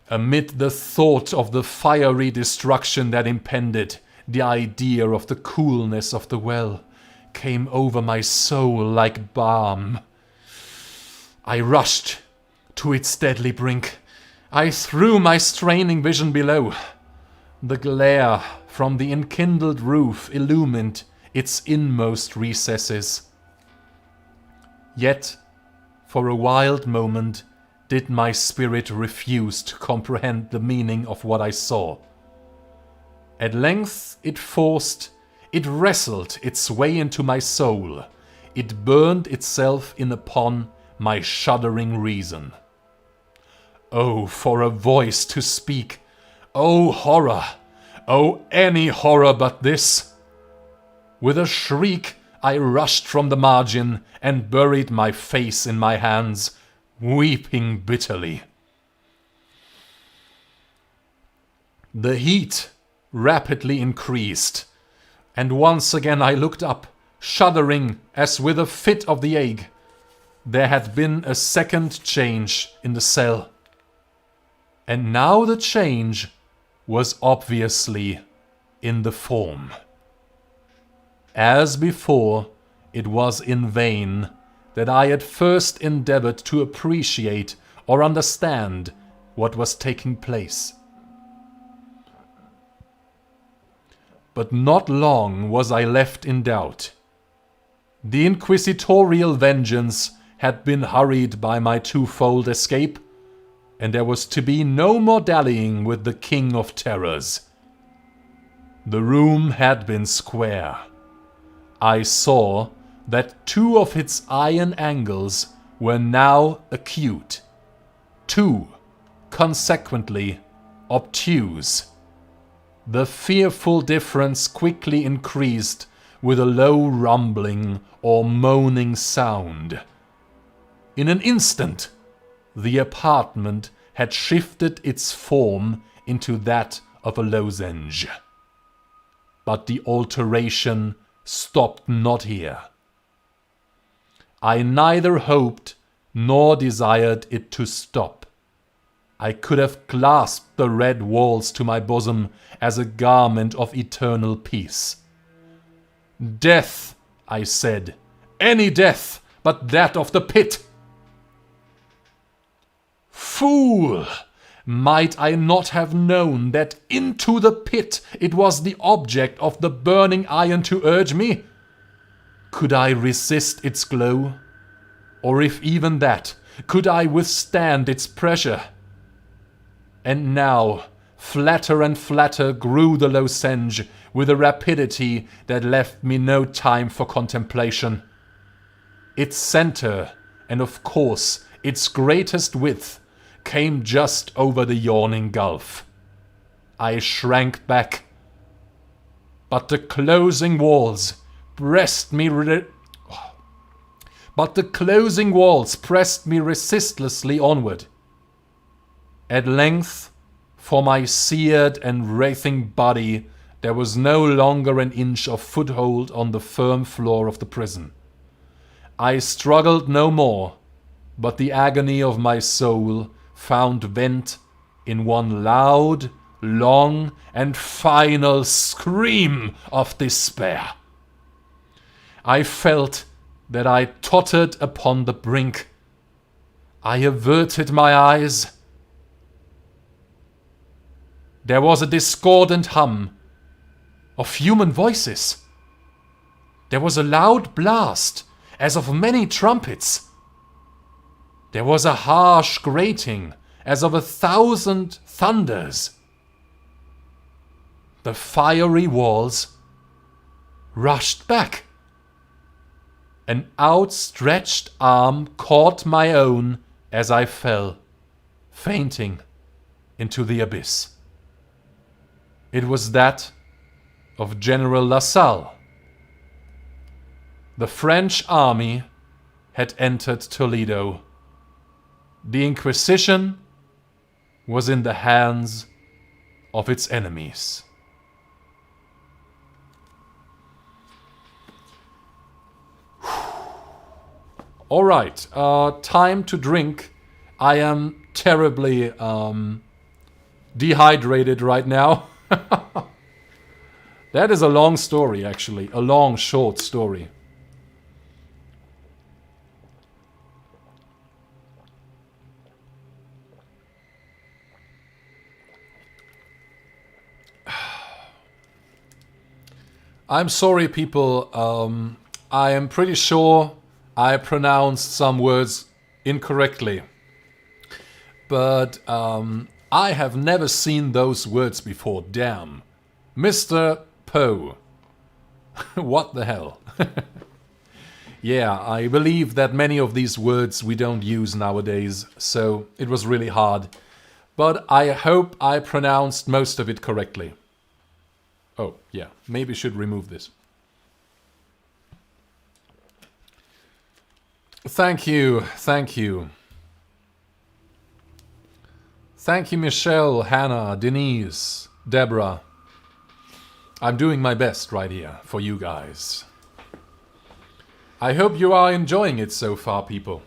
Amid the thought of the fiery destruction that impended, the idea of the coolness of the well came over my soul like balm. I rushed to its deadly brink. I threw my straining vision below. The glare from the enkindled roof illumined its inmost recesses. Yet, for a wild moment, did my spirit refuse to comprehend the meaning of what I saw. At length it wrestled its way into my soul. It burned itself in upon my shuddering reason. Oh, for a voice to speak! Oh, horror! Oh, any horror but this! With a shriek, I rushed from the margin and buried my face in my hands, weeping bitterly. The heat rapidly increased, and once again I looked up, shuddering as with a fit of the ague. There had been a second change in the cell. And now the change was obviously in the form. As before, it was in vain that I at first endeavored to appreciate or understand what was taking place. But not long was I left in doubt. The inquisitorial vengeance had been hurried by my twofold escape, and there was to be no more dallying with the King of Terrors. The room had been square. I saw that 2 of its iron angles were now acute, 2, consequently, obtuse. The fearful difference quickly increased with a low rumbling or moaning sound. In an instant, the apartment had shifted its form into that of a lozenge. But the alteration stopped not here. I neither hoped nor desired it to stop. I could have clasped the red walls to my bosom as a garment of eternal peace. Death, I said, any death but that of the pit. Fool! Might I not have known that into the pit it was the object of the burning iron to urge me? Could I resist its glow? Or if even that, could I withstand its pressure? And now, flatter and flatter grew the lozenge with a rapidity that left me no time for contemplation. Its center, and of course its greatest width, came just over the yawning gulf. I shrank back. But the closing walls pressed me resistlessly onward. At length, for my seared and writhing body, there was no longer an inch of foothold on the firm floor of the prison. I struggled no more, but the agony of my soul found vent in one loud, long, and final scream of despair. I felt that I tottered upon the brink. I averted my eyes. There was a discordant hum of human voices. There was a loud blast, as of many trumpets. There was a harsh grating, as of 1,000 thunders. The fiery walls rushed back. An outstretched arm caught my own as I fell, fainting, into the abyss. It was that of General Lassalle. The French army had entered Toledo. The Inquisition was in the hands of its enemies. All right, time to drink. I am terribly dehydrated right now. That is a long story, actually. A long, short story. I'm sorry, people. I am pretty sure I pronounced some words incorrectly. But I have never seen those words before. Damn. Mr. Poe. What the hell? Yeah, I believe that many of these words we don't use nowadays, so it was really hard. But I hope I pronounced most of it correctly. Oh, yeah, maybe should remove this. Thank you, thank you. Thank you, Michelle, Hannah, Denise, Deborah. I'm doing my best right here for you guys. I hope you are enjoying it so far, people.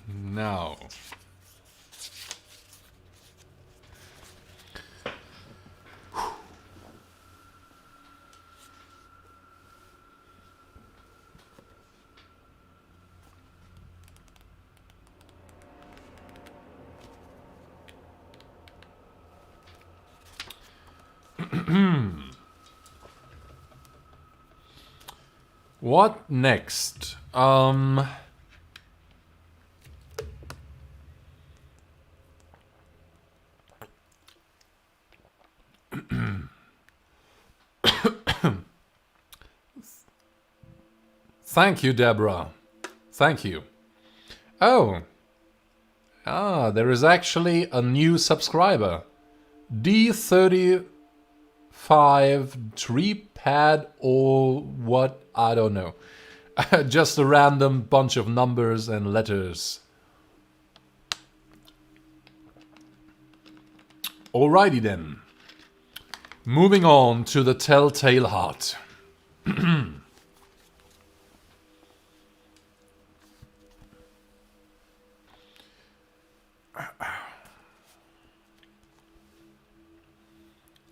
Now, what next? Thank you, Deborah. Thank you. Oh. There is actually a new subscriber. D35 Treepad or what? I don't know. Just a random bunch of numbers and letters. Alrighty then. Moving on to the Telltale Heart.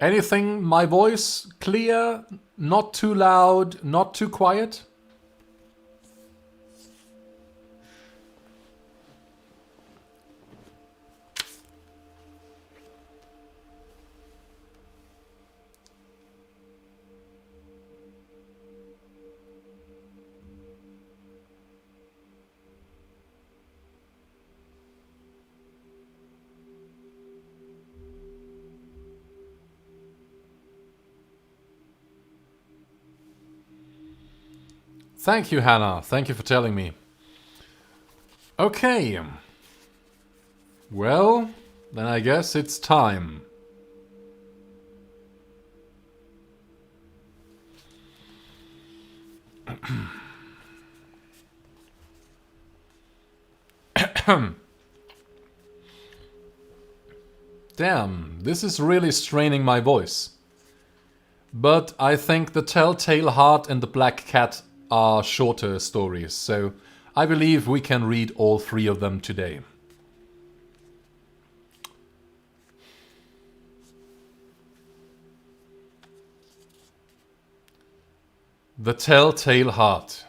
Anything? My voice clear? Not too loud? Not too quiet? Thank you, Hannah. Thank you for telling me. Okay. Well, then I guess it's time. Damn, this is really straining my voice. But I think The Telltale Heart and The Black Cat are shorter stories, so I believe we can read all three of them today. The Telltale Heart.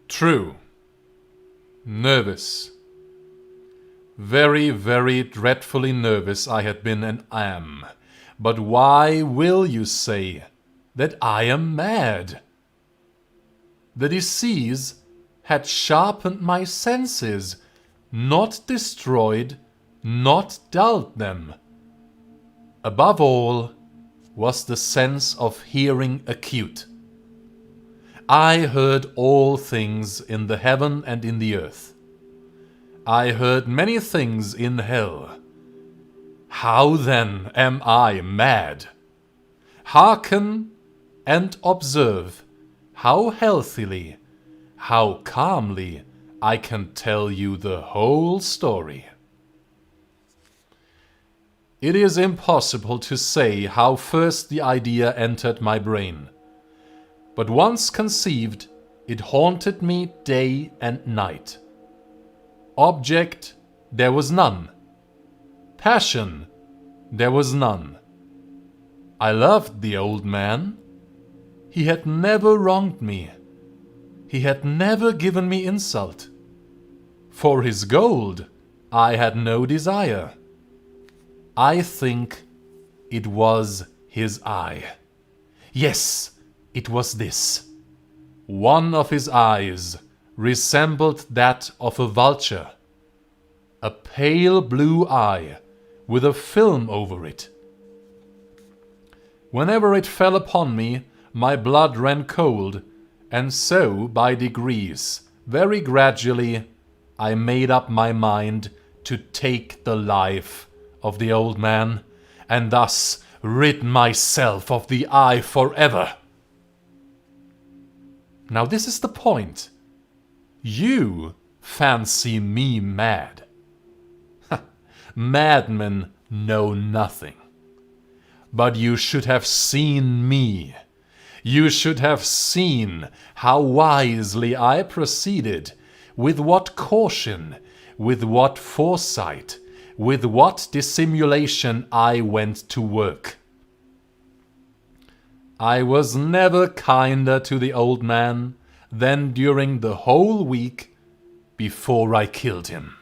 True. Nervous. Very, very dreadfully nervous I had been and am. But why will you say that I am mad? The disease had sharpened my senses, not destroyed, not dulled them. Above all was the sense of hearing acute. I heard all things in the heaven and in the earth. I heard many things in hell. How then am I mad? Hearken and observe how healthily, how calmly I can tell you the whole story. It is impossible to say how first the idea entered my brain, but once conceived, it haunted me day and night. Object, there was none. Passion, there was none. I loved the old man. He had never wronged me. He had never given me insult. For his gold, I had no desire. I think it was his eye. Yes, it was this. One of his eyes resembled that of a vulture. A pale blue eye with a film over it. Whenever it fell upon me, my blood ran cold, and so, by degrees, very gradually, I made up my mind to take the life of the old man, and thus rid myself of the eye forever. Now this is the point. You fancy me mad. Madmen know nothing. But you should have seen me. You should have seen how wisely I proceeded, with what caution, with what foresight, with what dissimulation I went to work. I was never kinder to the old man than during the whole week before I killed him.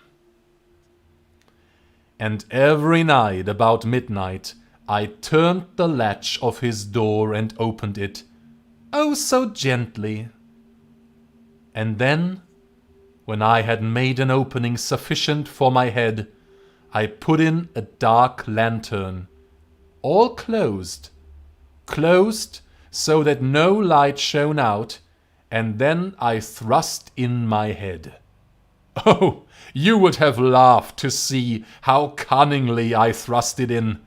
And every night about midnight I turned the latch of his door and opened it, oh so gently. And then, when I had made an opening sufficient for my head, I put in a dark lantern, all closed so that no light shone out, and then I thrust in my head. Oh, you would have laughed to see how cunningly I thrust it in.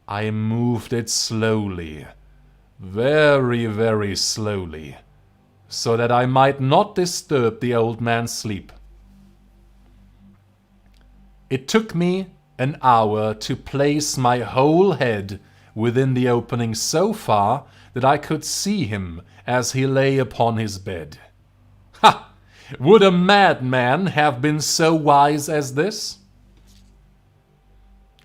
I moved it slowly, very, very slowly, so that I might not disturb the old man's sleep. It took me an hour to place my whole head within the opening so far that I could see him as he lay upon his bed. Ha! Would a madman have been so wise as this?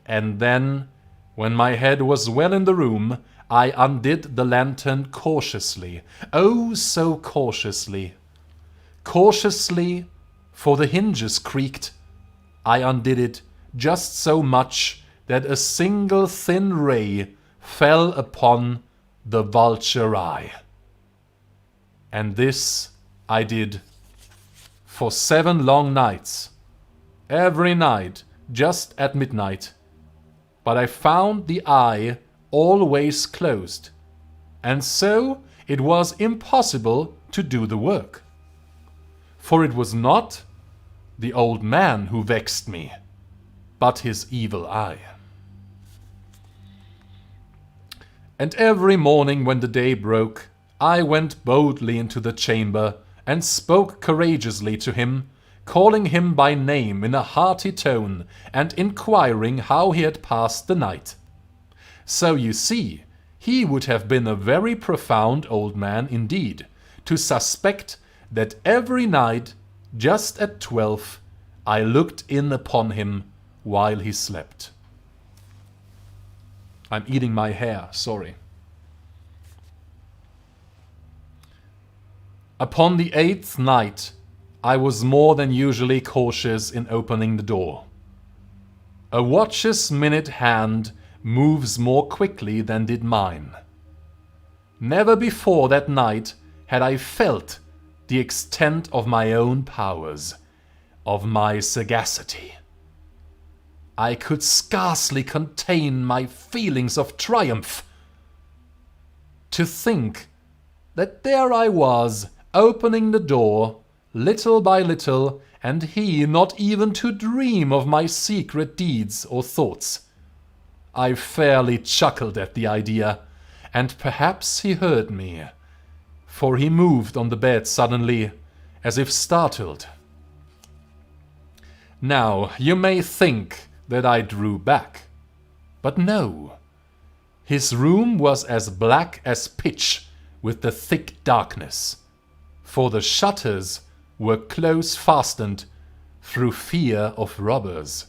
And then, when my head was well in the room, I undid the lantern cautiously, oh so cautiously. Cautiously, for the hinges creaked. I undid it just so much that a single thin ray fell upon the vulture eye. And this I did for 7 long nights, every night just at midnight. But I found the eye always closed, and so it was impossible to do the work. For it was not the old man who vexed me, but his evil eye. And every morning when the day broke, I went boldly into the chamber and spoke courageously to him, calling him by name in a hearty tone and inquiring how he had passed the night. So you see, he would have been a very profound old man indeed, to suspect that every night, just at 12, I looked in upon him while he slept. I'm eating my hair, sorry. Upon the 8th night, I was more than usually cautious in opening the door. A watch's minute hand moves more quickly than did mine. Never before that night had I felt the extent of my own powers, of my sagacity. I could scarcely contain my feelings of triumph. To think that there I was, opening the door, little by little, and he not even to dream of my secret deeds or thoughts. I fairly chuckled at the idea, and perhaps he heard me, for he moved on the bed suddenly, as if startled. Now, you may think that I drew back, but no. His room was as black as pitch with the thick darkness, for the shutters were close fastened through fear of robbers,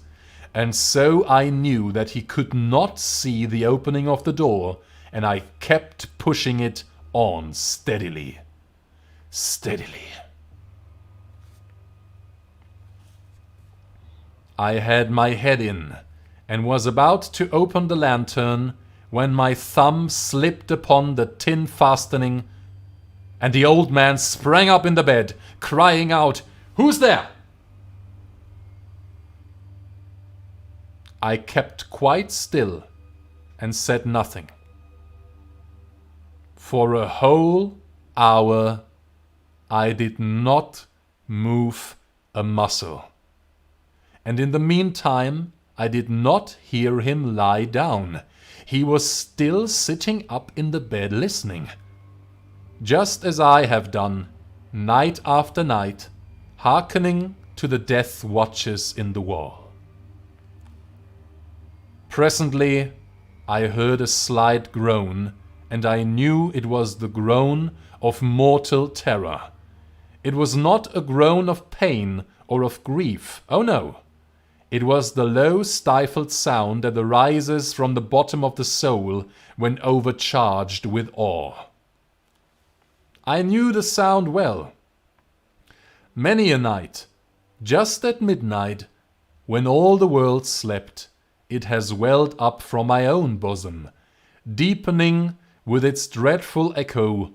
and so I knew that he could not see the opening of the door, and I kept pushing it on steadily. I had my head in, and was about to open the lantern, when my thumb slipped upon the tin fastening, and the old man sprang up in the bed, crying out, "Who's there?" I kept quite still and said nothing. For a whole hour I did not move a muscle. And in the meantime I did not hear him lie down. He was still sitting up in the bed listening, just as I have done, night after night, hearkening to the death watches in the wall. Presently I heard a slight groan, and I knew it was the groan of mortal terror. It was not a groan of pain or of grief, oh no. It was the low stifled sound that arises from the bottom of the soul when overcharged with awe. I knew the sound well. Many a night, just at midnight, when all the world slept, it has welled up from my own bosom, deepening with its dreadful echo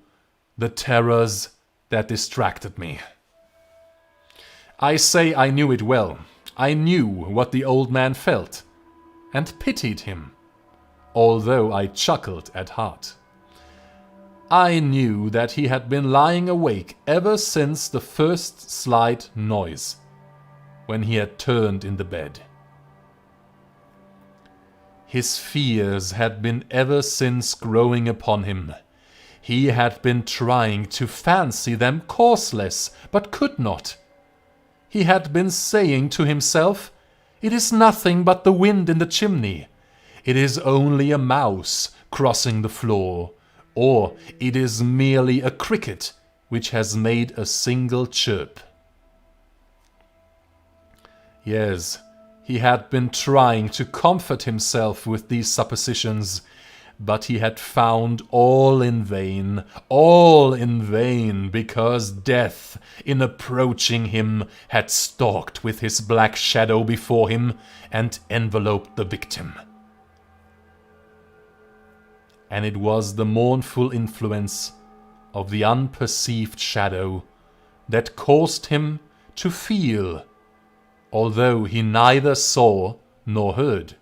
the terrors that distracted me. I say I knew it well. I knew what the old man felt, and pitied him, although I chuckled at heart. I knew that he had been lying awake ever since the first slight noise, when he had turned in the bed. His fears had been ever since growing upon him. He had been trying to fancy them causeless, but could not. He had been saying to himself, "It is nothing but the wind in the chimney. It is only a mouse crossing the floor, or it is merely a cricket which has made a single chirp." Yes, he had been trying to comfort himself with these suppositions, but he had found all in vain, because death, in approaching him, had stalked with his black shadow before him and enveloped the victim. And it was the mournful influence of the unperceived shadow that caused him to feel, although he neither saw nor heard,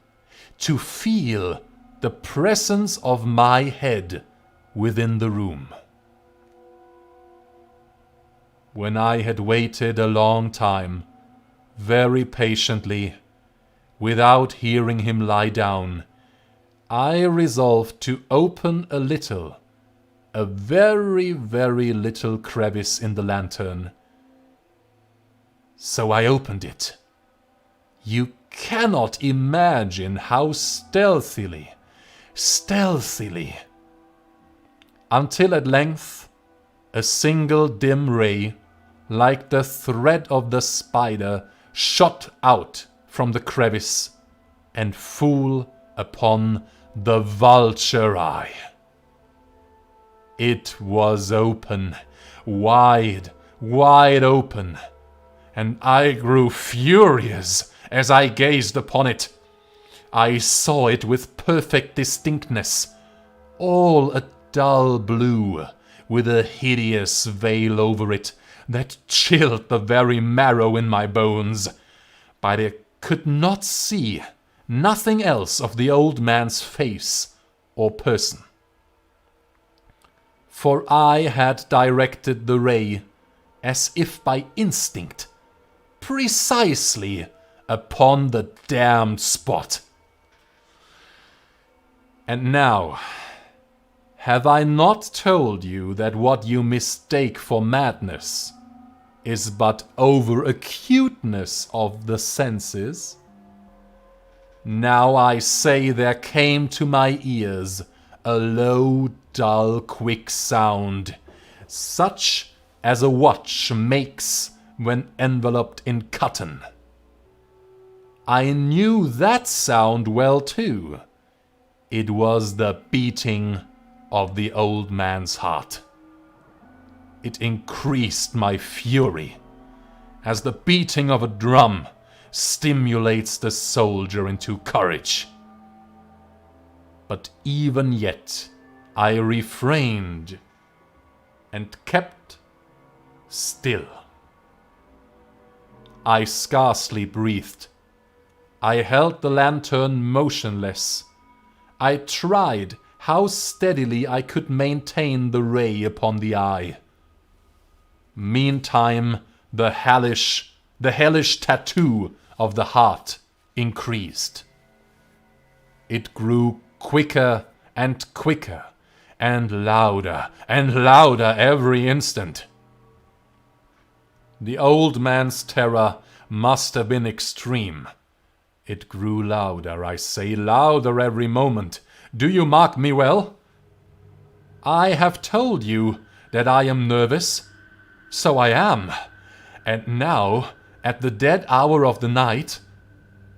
to feel the presence of my head within the room. when I had waited a long time, very patiently, without hearing him lie down, I resolved to open a little, a very, very little crevice in the lantern. So I opened it. You cannot imagine how stealthily, until at length a single dim ray, like the thread of the spider, shot out from the crevice and full upon the vulture eye. It was open, wide, wide open, and I grew furious as I gazed upon it. I saw it with perfect distinctness, all a dull blue, with a hideous veil over it that chilled the very marrow in my bones. But I could not see nothing else of the old man's face or person. For I had directed the ray, as if by instinct, precisely upon the damned spot. And now, have I not told you that what you mistake for madness is but over-acuteness of the senses? Now I say there came to my ears a low, dull, quick sound, such as a watch makes when enveloped in cotton. I knew that sound well too. It was the beating of the old man's heart. It increased my fury, as the beating of a drum stimulates the soldier into courage. But even yet I refrained and kept still. I scarcely breathed. I held the lantern motionless. I tried how steadily I could maintain the ray upon the eye. Meantime, the hellish tattoo of the heart increased. It grew quicker and quicker, and louder every instant. The old man's terror must have been extreme. It grew louder, I say, louder every moment. Do you mark me well? I have told you that I am nervous. So I am. And now, at the dead hour of the night,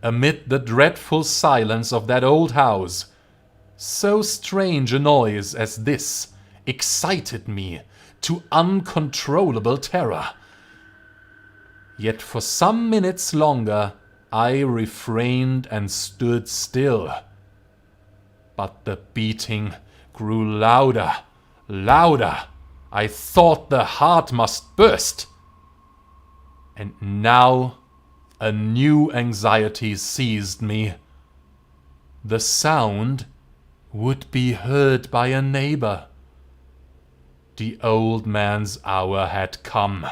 amid the dreadful silence of that old house, so strange a noise as this excited me to uncontrollable terror. Yet for some minutes longer I refrained and stood still. But the beating grew louder. I thought the heart must burst. And now a new anxiety seized me. The sound would be heard by a neighbor. The old man's hour had come.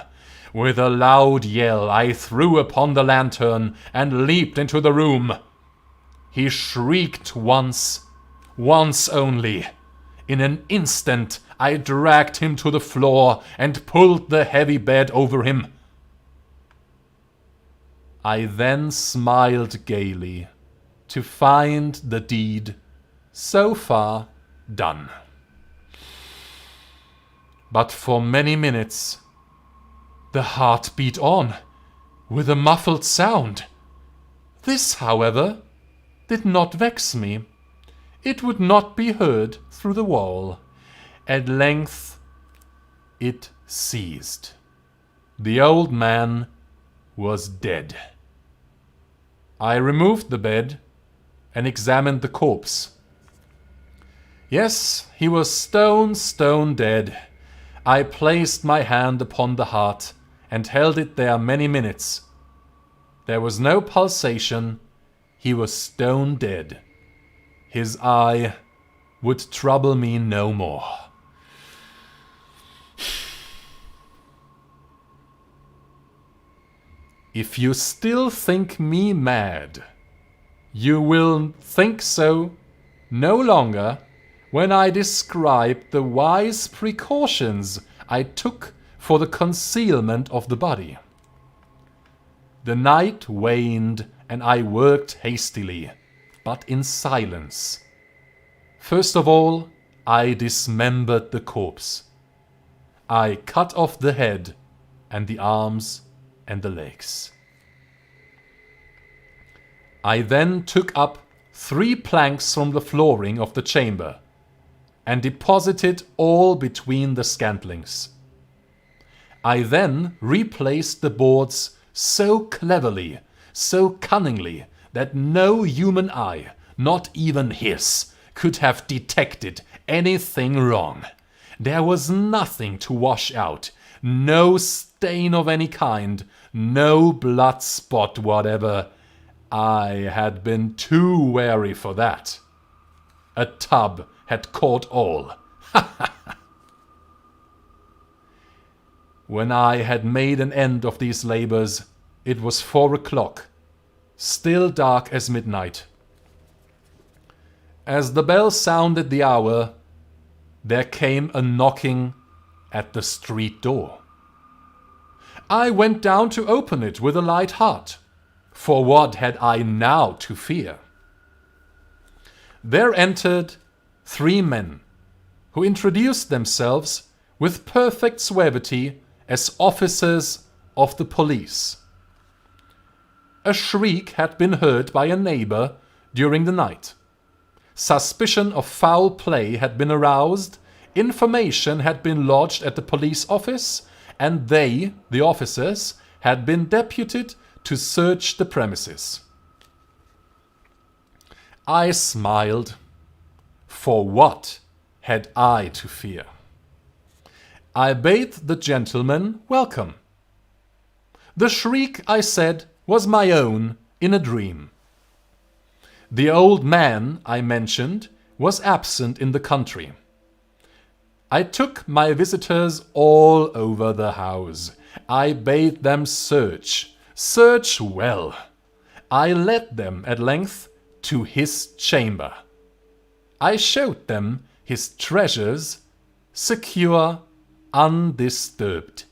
With a loud yell, I threw upon the lantern and leaped into the room. He shrieked once only. In an instant, I dragged him to the floor and pulled the heavy bed over him. I then smiled gaily to find the deed so far done. But for many minutes, the heart beat on, with a muffled sound. This, however, did not vex me. It would not be heard through the wall. At length, it ceased. The old man was dead. I removed the bed and examined the corpse. Yes, he was stone dead. I placed my hand upon the heart and held it there many minutes. There was no pulsation. He was stone dead. His eye would trouble me no more. If you still think me mad, you will think so no longer when I describe the wise precautions I took for the concealment of the body. The night waned and I worked hastily, but in silence. First of all, I dismembered the corpse. I cut off the head and the arms and the legs. I then took up 3 planks from the flooring of the chamber and deposited all between the scantlings. I then replaced the boards so cleverly, so cunningly, that no human eye, not even his, could have detected anything wrong. There was nothing to wash out, no stain of any kind, no blood spot whatever. I had been too wary for that. A tub had caught all. When I had made an end of these labors, it was 4 o'clock, still dark as midnight. As the bell sounded the hour, there came a knocking at the street door. I went down to open it with a light heart, for what had I now to fear? There entered 3 men, who introduced themselves with perfect suavity as officers of the police. A shriek had been heard by a neighbor during the night. Suspicion of foul play had been aroused, information had been lodged at the police office, and they, the officers, had been deputed to search the premises. I smiled. For what had I to fear? I bade the gentleman welcome. The shriek, I said, was my own in a dream. The old man, I mentioned, was absent in the country. I took my visitors all over the house. I bade them search well. I led them at length to his chamber. I showed them his treasures, secure, undisturbed.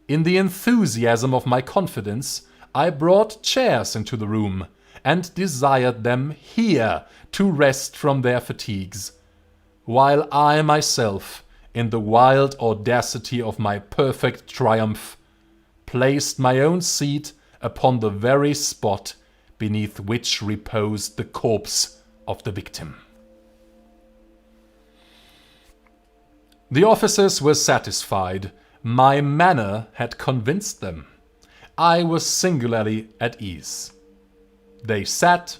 In the enthusiasm of my confidence, I brought chairs into the room and desired them here to rest from their fatigues, while I myself, in the wild audacity of my perfect triumph, placed my own seat upon the very spot beneath which reposed the corpse of the victim. The officers were satisfied. My manner had convinced them. I was singularly at ease. They sat,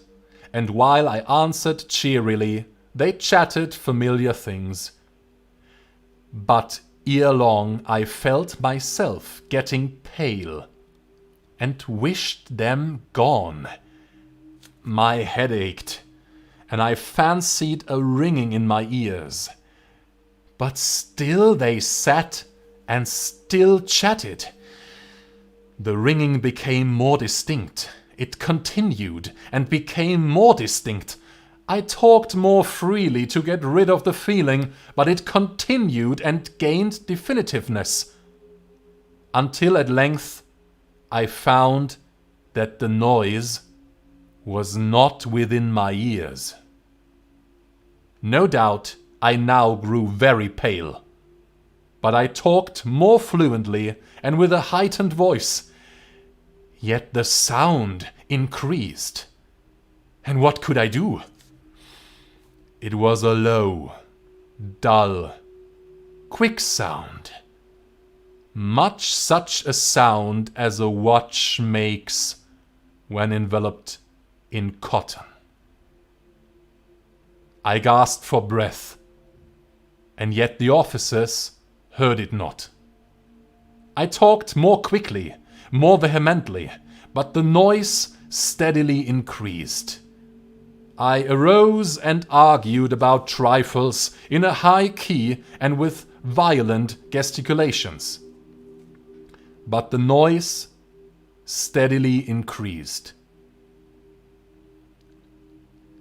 and while I answered cheerily, they chatted familiar things. But ere long I felt myself getting pale, and wished them gone. My head ached, and I fancied a ringing in my ears. But still they sat and still chatted. The ringing became more distinct. It continued and became more distinct. I talked more freely to get rid of the feeling, but it continued and gained definitiveness, until at length I found that the noise was not within my ears. No doubt I now grew very pale, but I talked more fluently and with a heightened voice. Yet the sound increased. And what could I do? It was a low, dull, quick sound. Much such a sound as a watch makes when enveloped in cotton. I gasped for breath, and yet the officers heard it not. I talked more quickly, more vehemently, but the noise steadily increased. I arose and argued about trifles in a high key and with violent gesticulations. But the noise steadily increased.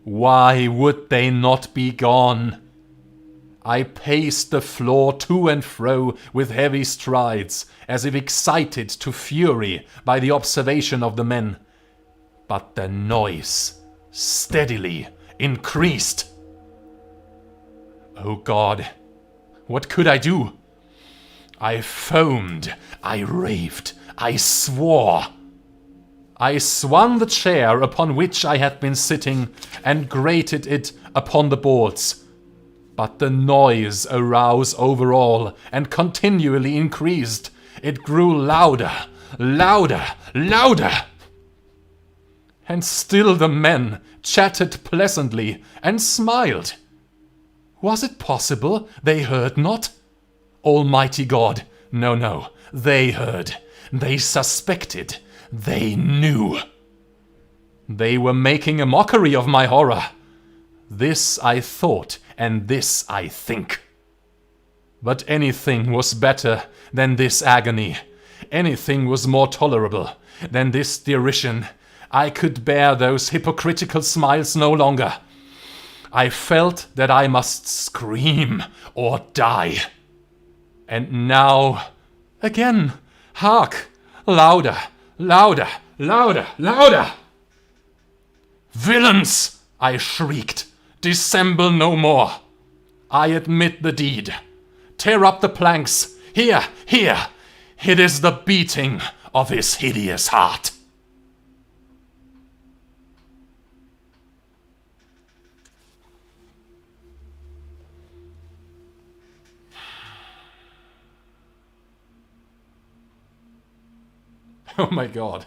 Why would they not be gone? I paced the floor to and fro with heavy strides, as if excited to fury by the observation of the men. But the noise steadily increased. Oh God, what could I do? I foamed, I raved, I swore. I swung the chair upon which I had been sitting and grated it upon the boards. But the noise arose over all and continually increased. It grew louder, louder, louder. And still the men chatted pleasantly and smiled. Was it possible they heard not? Almighty God, no, no, they heard, they suspected, they knew. They were making a mockery of my horror. This I thought, and this I think. But anything was better than this agony. Anything was more tolerable than this derision. I could bear those hypocritical smiles no longer. I felt that I must scream or die. And now, again, hark! Louder, louder, louder, louder! Villains! I shrieked. Dissemble no more. I admit the deed. Tear up the planks. Here, here. It is the beating of his hideous heart. Oh my God.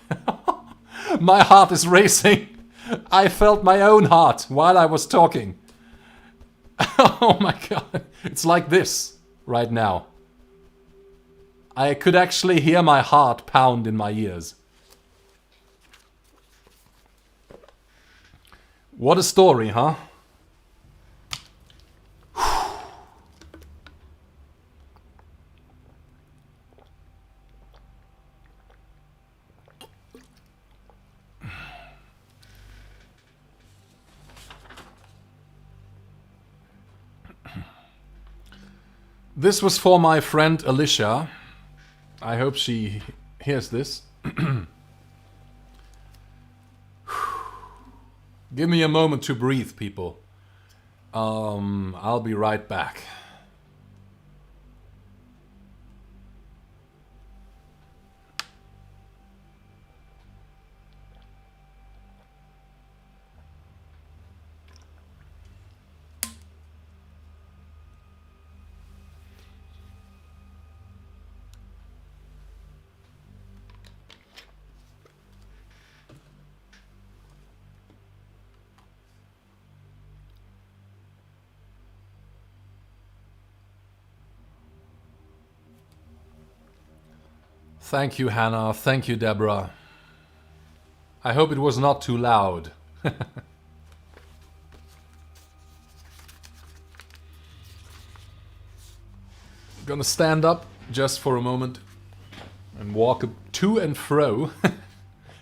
My heart is racing. I felt my own heart while I was talking. Oh my God. It's like this right now. I could actually hear my heart pound in my ears. What a story, huh? This was for my friend Alicia. I hope she hears this. Give me a moment to breathe, people. I'll be right back. Thank you, Hannah. Thank you, Deborah. I hope it was not too loud. Gonna stand up just for a moment and walk to and fro.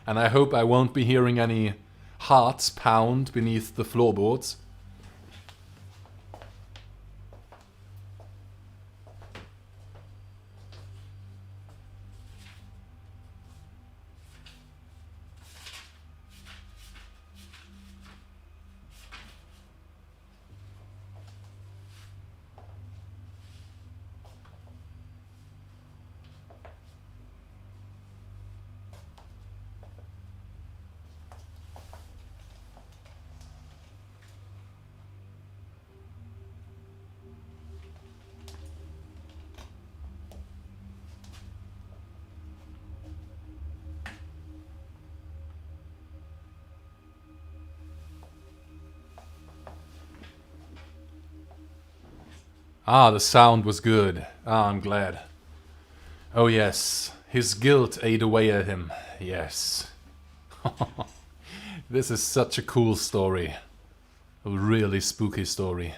And I hope I won't be hearing any hearts pound beneath the floorboards. Ah, the sound was good. Ah, I'm glad. Oh yes, his guilt ate away at him. Yes. This is such a cool story. A really spooky story.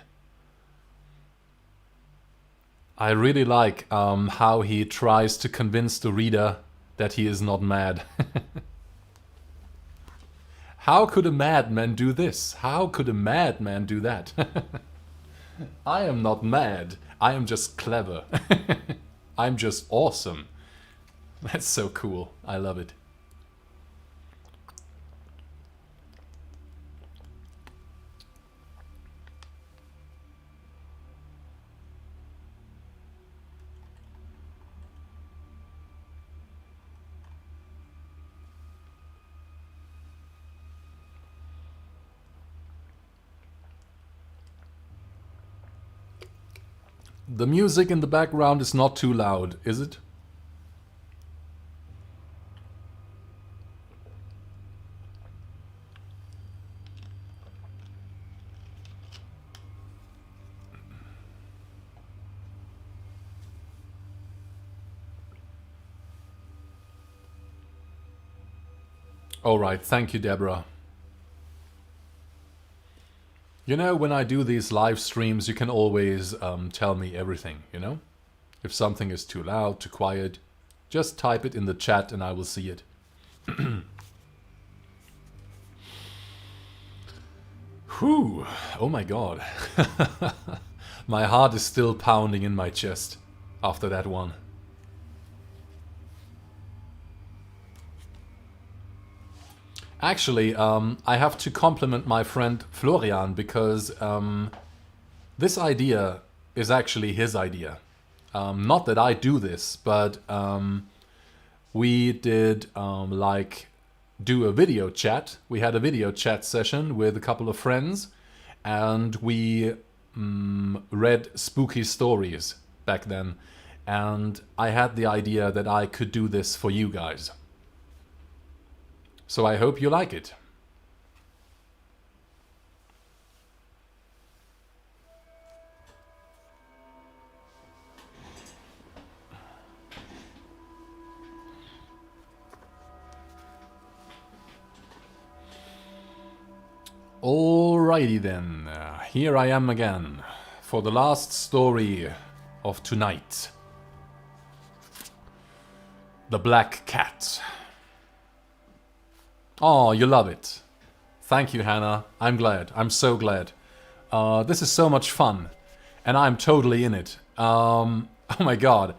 I really like how he tries to convince the reader that he is not mad. How could a madman do this? How could a madman do that? I am not mad. I am just clever. I'm just awesome. That's so cool. I love it. The music in the background is not too loud, is it? Alright, thank you, Deborah. You know, when I do these live streams, you can always tell me everything, you know? If something is too loud, too quiet, just type it in the chat and I will see it. Whew, oh my god. My heart is still pounding in my chest after that one. Actually, I have to compliment my friend Florian because this idea is actually his idea. Not that I do this, but we did like do a video chat. We had a video chat session with a couple of friends and we read spooky stories back then. And I had the idea that I could do this for you guys. So I hope you like it. Alrighty then, here I am again for the last story of tonight. The Black Cat. Oh, you love it. Thank you, Hannah. I'm glad. I'm so glad. This is so much fun. And I'm totally in it. Oh my god.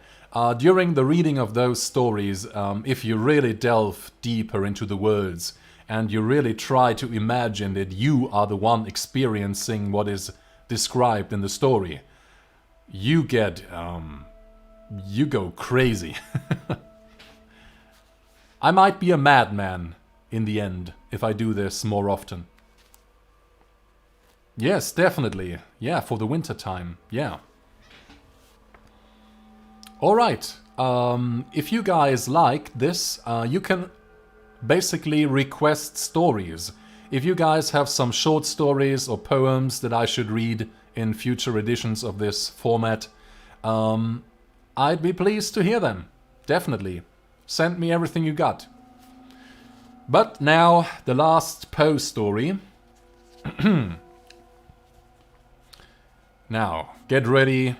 During the reading of those stories, if you really delve deeper into the words and you really try to imagine that you are the one experiencing what is described in the story, you get... you go crazy. I might be a madman in the end, if I do this more often. Yes, definitely. Yeah, for the winter time. Yeah. Alright. If you guys like this, you can basically request stories. If you guys have some short stories or poems that I should read in future editions of this format, I'd be pleased to hear them. Definitely. Send me everything you got. But now, the last Poe story. Now, get ready.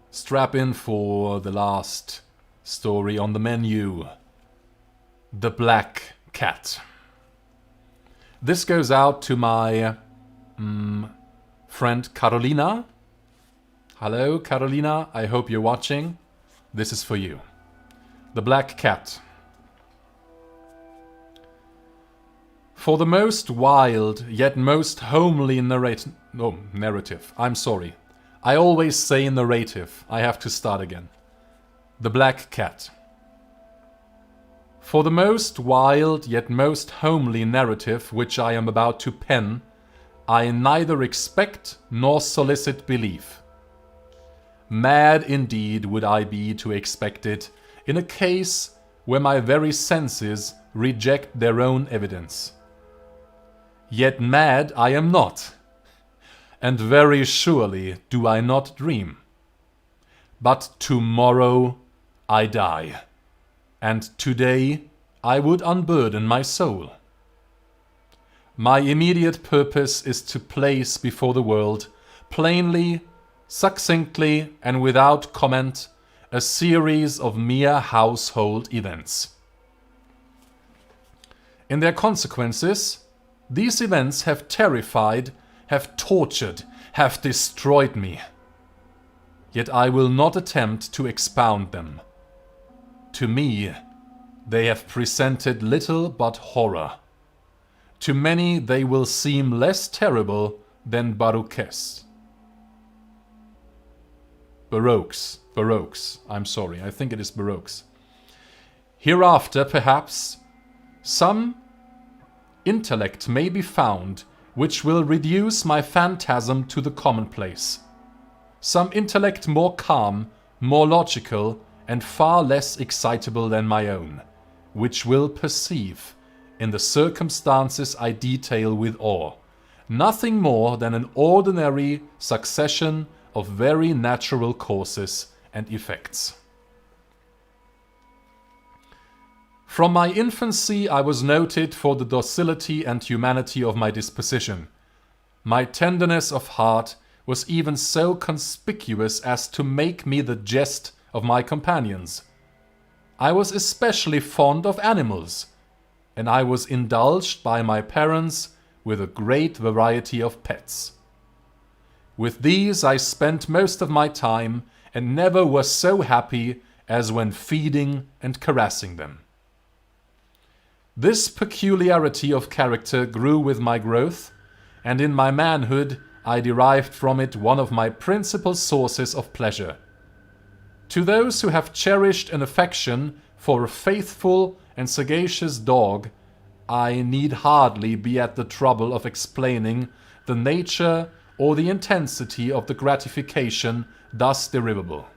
Strap in for the last story on the menu. The Black Cat. This goes out to my friend Carolina. Hello, Carolina. I hope you're watching. This is for you. The Black Cat. For the most wild, yet most homely narrative. I'm sorry. I always say narrative. I have to start again. The Black Cat. For the most wild, yet most homely narrative which I am about to pen, I neither expect nor solicit belief. Mad indeed would I be to expect it in a case where my very senses reject their own evidence. Yet mad I am not, and very surely do I not dream. But tomorrow I die, and today I would unburden my soul. My immediate purpose is to place before the world, plainly, succinctly, and without comment, a series of mere household events. In their consequences, these events have terrified, have tortured, have destroyed me. Yet I will not attempt to expound them. To me, they have presented little but horror. To many they will seem less terrible than Baroques. Baroques. I'm sorry, I think it is Baroques. Hereafter, perhaps, some intellect may be found which will reduce my phantasm to the commonplace. Some intellect more calm, more logical, and far less excitable than my own, which will perceive, in the circumstances I detail with awe, nothing more than an ordinary succession of very natural causes and effects. From my infancy I was noted for the docility and humanity of my disposition. My tenderness of heart was even so conspicuous as to make me the jest of my companions. I was especially fond of animals, and I was indulged by my parents with a great variety of pets. With these I spent most of my time, and never was so happy as when feeding and caressing them. This peculiarity of character grew with my growth, and in my manhood I derived from it one of my principal sources of pleasure. To those who have cherished an affection for a faithful and sagacious dog, I need hardly be at the trouble of explaining the nature or the intensity of the gratification thus derivable.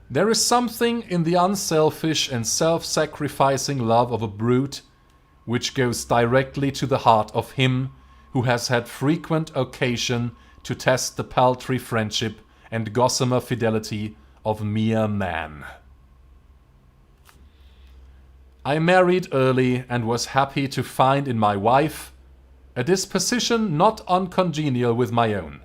There is something in the unselfish and self-sacrificing love of a brute which goes directly to the heart of him who has had frequent occasion to test the paltry friendship and gossamer fidelity of mere man. I married early and was happy to find in my wife a disposition not uncongenial with my own.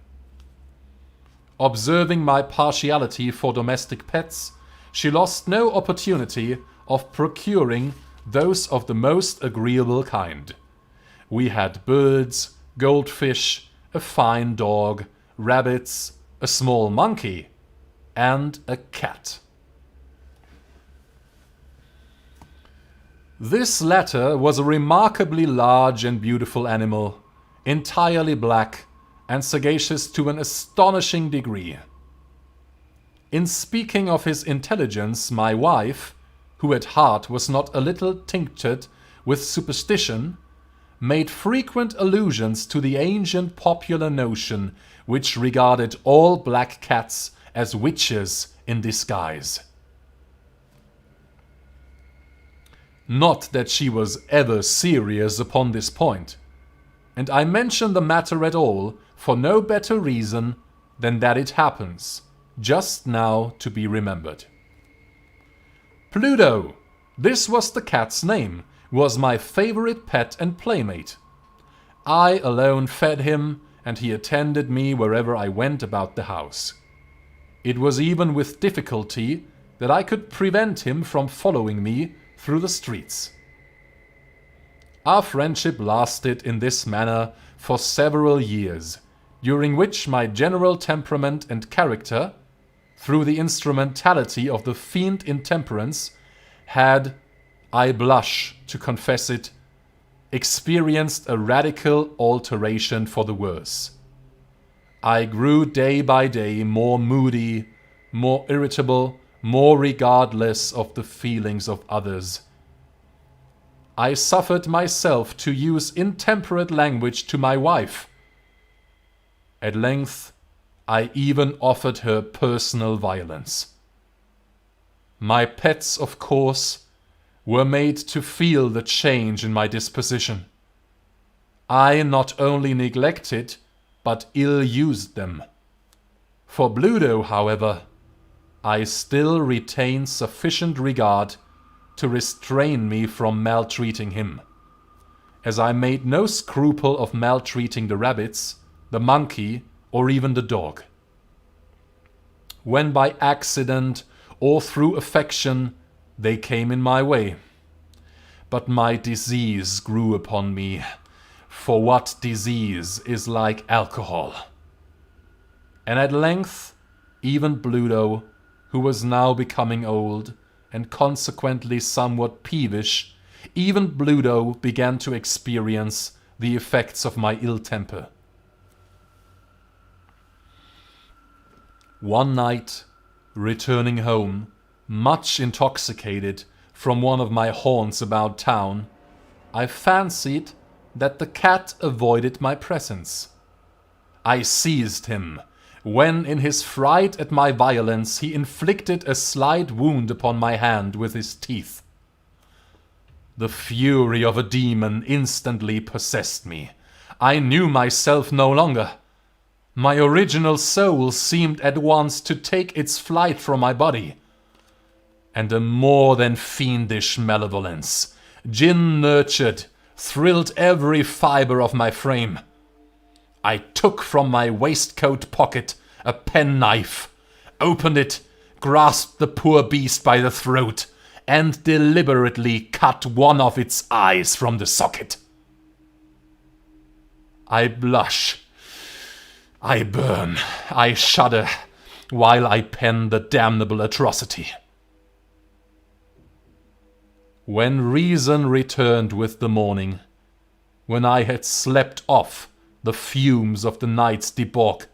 Observing my partiality for domestic pets, she lost no opportunity of procuring those of the most agreeable kind. We had birds, goldfish, a fine dog, rabbits, a small monkey, and a cat. This latter was a remarkably large and beautiful animal, entirely black, and sagacious to an astonishing degree. In speaking of his intelligence, my wife, who at heart was not a little tinctured with superstition, made frequent allusions to the ancient popular notion which regarded all black cats as witches in disguise. Not that she was ever serious upon this point, and I mention the matter at all for no better reason than that it happens just now to be remembered. Pluto, this was the cat's name, was my favorite pet and playmate. I alone fed him, and he attended me wherever I went about the house. It was even with difficulty that I could prevent him from following me through the streets. Our friendship lasted in this manner for several years, during which my general temperament and character, through the instrumentality of the fiend intemperance, had, I blush to confess it, experienced a radical alteration for the worse. I grew day by day more moody, more irritable, more regardless of the feelings of others. I suffered myself to use intemperate language to my wife. At length, I even offered her personal violence. My pets, of course, were made to feel the change in my disposition. I not only neglected, but ill-used them. For Bluto, however, I still retained sufficient regard to restrain me from maltreating him, as I made no scruple of maltreating the rabbits, the monkey, or even the dog. when by accident or through affection they came in my way. But my disease grew upon me, for what disease is like alcohol? And at length, even Bluto, who was now becoming old, and consequently somewhat peevish, even Bluto began to experience the effects of my ill temper. One night, returning home, much intoxicated from one of my haunts about town, I fancied that the cat avoided my presence. I seized him, when in his fright at my violence he inflicted a slight wound upon my hand with his teeth. The fury of a demon instantly possessed me. I knew myself no longer. My original soul seemed at once to take its flight from my body. And a more than fiendish malevolence, gin-nurtured, thrilled every fibre of my frame. I took from my waistcoat pocket a penknife, opened it, grasped the poor beast by the throat, and deliberately cut one of its eyes from the socket. I blush, I burn, I shudder, while I pen the damnable atrocity. When reason returned with the morning, when I had slept off the fumes of the night's debauch,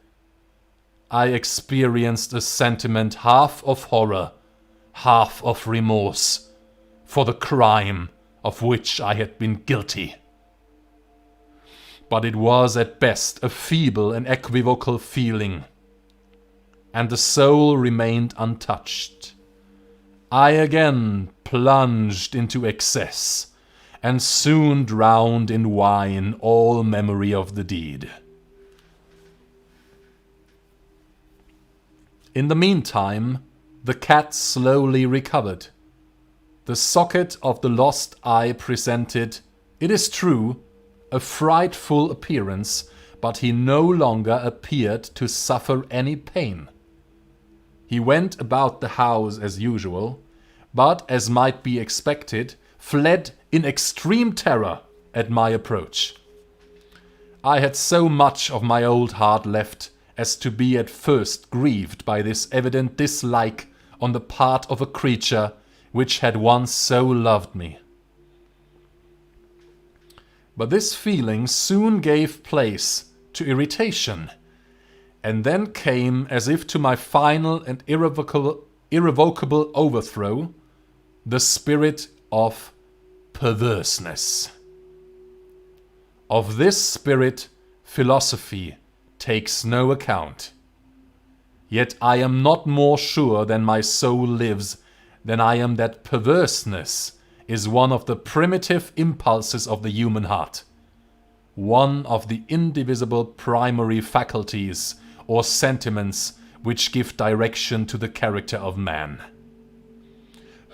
I experienced a sentiment half of horror, half of remorse, for the crime of which I had been guilty. But it was at best a feeble and equivocal feeling, and the soul remained untouched. I again plunged into excess, and soon drowned in wine all memory of the deed. In the meantime, the cat slowly recovered. The socket of the lost eye presented, it is true, a frightful appearance, but he no longer appeared to suffer any pain. He went about the house as usual, but, as might be expected, fled in extreme terror at my approach. I had so much of my old heart left as to be at first grieved by this evident dislike on the part of a creature which had once so loved me. But this feeling soon gave place to irritation, and then came, as if to my final and irrevocable overthrow, the spirit of perverseness. Of this spirit, philosophy takes no account. Yet I am not more sure than my soul lives than I am that perverseness is one of the primitive impulses of the human heart, one of the indivisible primary faculties or sentiments which give direction to the character of man.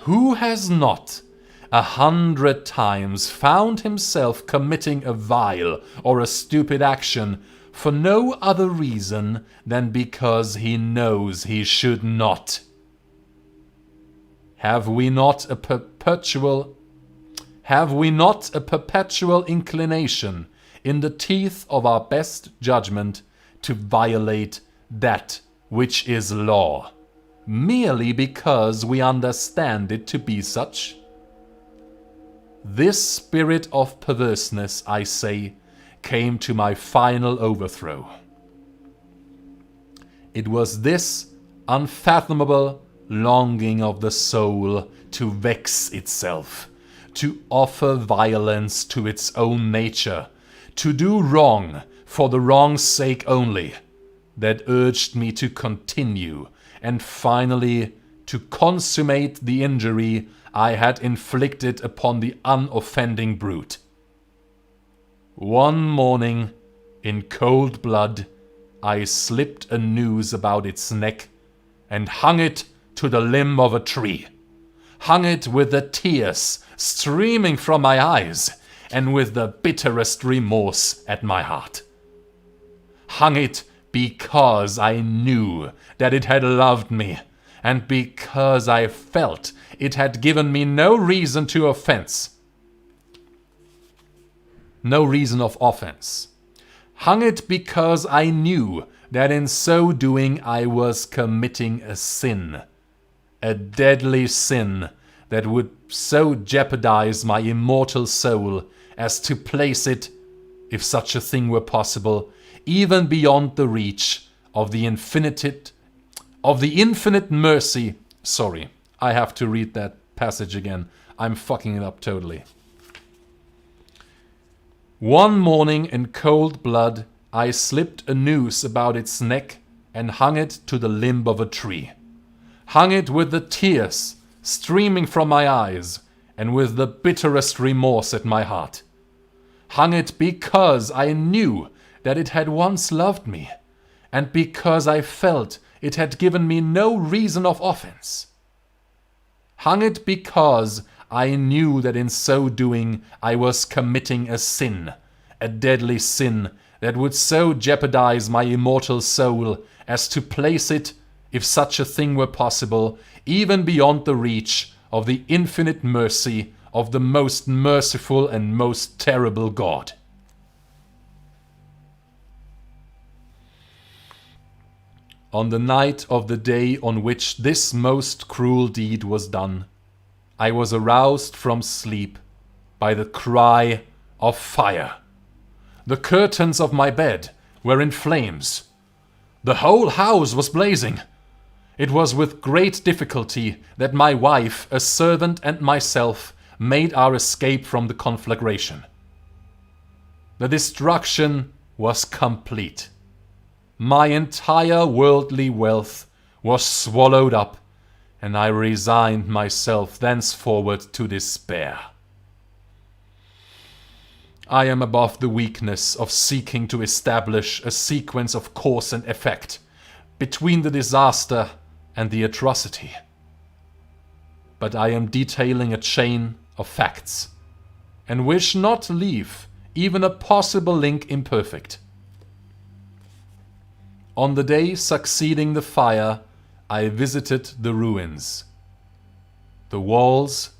Who has not 100 times found himself committing a vile or a stupid action for no other reason than because he knows he should not? Have we not a perpetual inclination in the teeth of our best judgment to violate that which is law, merely because we understand it to be such? This spirit of perverseness, I say, came to my final overthrow. It was this unfathomable longing of the soul to vex itself, to offer violence to its own nature, to do wrong for the wrong's sake only, that urged me to continue and finally to consummate the injury I had inflicted upon the unoffending brute. One morning, in cold blood, I slipped a noose about its neck and hung it to the limb of a tree, hung it with the tears streaming from my eyes and with the bitterest remorse at my heart, hung it because I knew that it had loved me, and because I felt it had given me no reason to offense. No reason of offense. Hung it because I knew that in so doing I was committing a sin. A deadly sin that would so jeopardize my immortal soul as to place it, if such a thing were possible, even beyond the reach of the infinite mercy. Sorry, I have to read that passage again. I'm fucking it up totally. One morning in cold blood, I slipped a noose about its neck and hung it to the limb of a tree. Hung it with the tears streaming from my eyes and with the bitterest remorse at my heart. Hung it because I knew that it had once loved me, and because I felt it had given me no reason of offense. Hung it because I knew that in so doing I was committing a sin, a deadly sin that would so jeopardize my immortal soul as to place it, if such a thing were possible, even beyond the reach of the infinite mercy of the most merciful and most terrible God. On the night of the day on which this most cruel deed was done, I was aroused from sleep by the cry of fire. The curtains of my bed were in flames. The whole house was blazing. It was with great difficulty that my wife, a servant, and myself made our escape from the conflagration. The destruction was complete. My entire worldly wealth was swallowed up, and I resigned myself thenceforward to despair. I am above the weakness of seeking to establish a sequence of cause and effect between the disaster and the atrocity. But I am detailing a chain of facts, and wish not leave even a possible link imperfect. On the day succeeding the fire, I visited the ruins. The walls,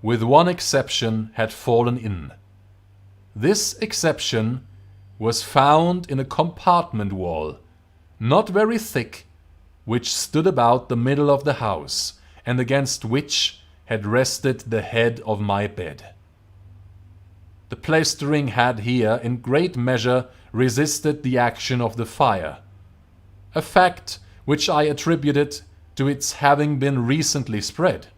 with one exception, had fallen in. This exception was found in a compartment wall, not very thick, which stood about the middle of the house, and against which had rested the head of my bed. The plastering had here in great measure resisted the action of the fire, a fact which I attributed to its having been recently spread.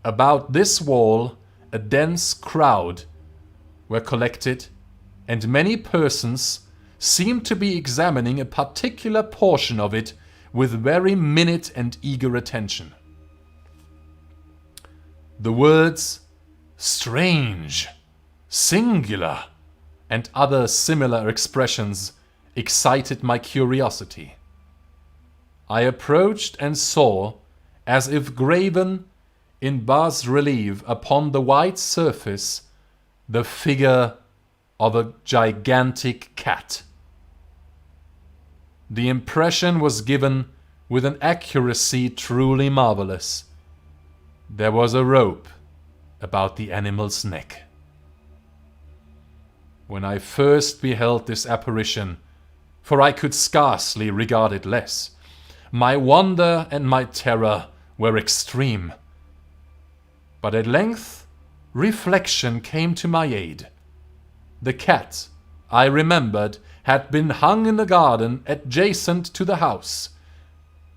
About this wall a dense crowd were collected, and many persons seemed to be examining a particular portion of it with very minute and eager attention. The words strange, singular, and other similar expressions excited my curiosity. I approached and saw, as if graven in bas-relief upon the white surface, the figure of a gigantic cat. The impression was given with an accuracy truly marvelous. There was a rope about the animal's neck. When I first beheld this apparition, for I could scarcely regard it less, my wonder and my terror were extreme. But at length reflection came to my aid. The cat, I remembered, had been hung in the garden adjacent to the house.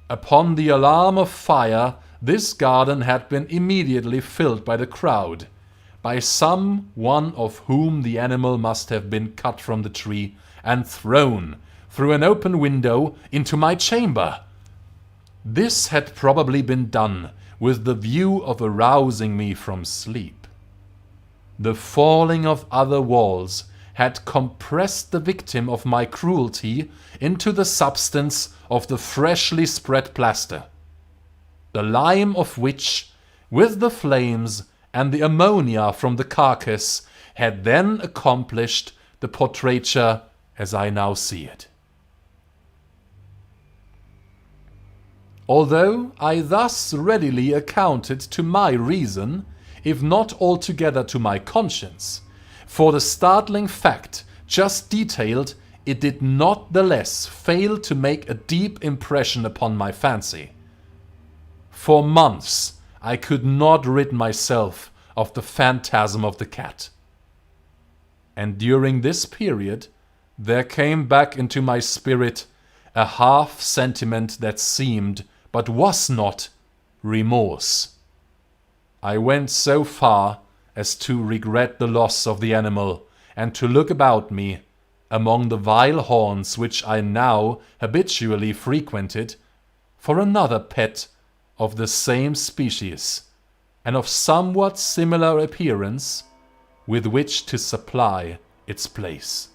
Upon the alarm of fire, this garden had been immediately filled by the crowd, by some one of whom the animal must have been cut from the tree and thrown through an open window into my chamber. This had probably been done with the view of arousing me from sleep. The falling of other walls had compressed the victim of my cruelty into the substance of the freshly spread plaster, the lime of which, with the flames and the ammonia from the carcass, had then accomplished the portraiture as I now see it. although I thus readily accounted to my reason, if not altogether to my conscience, for the startling fact just detailed, it did not the less fail to make a deep impression upon my fancy. For months I could not rid myself of the phantasm of the cat. And during this period there came back into my spirit a half sentiment that seemed, but was not, remorse. I went so far as to regret the loss of the animal, and to look about me, among the vile haunts which I now habitually frequented, for another pet of the same species, and of somewhat similar appearance, with which to supply its place.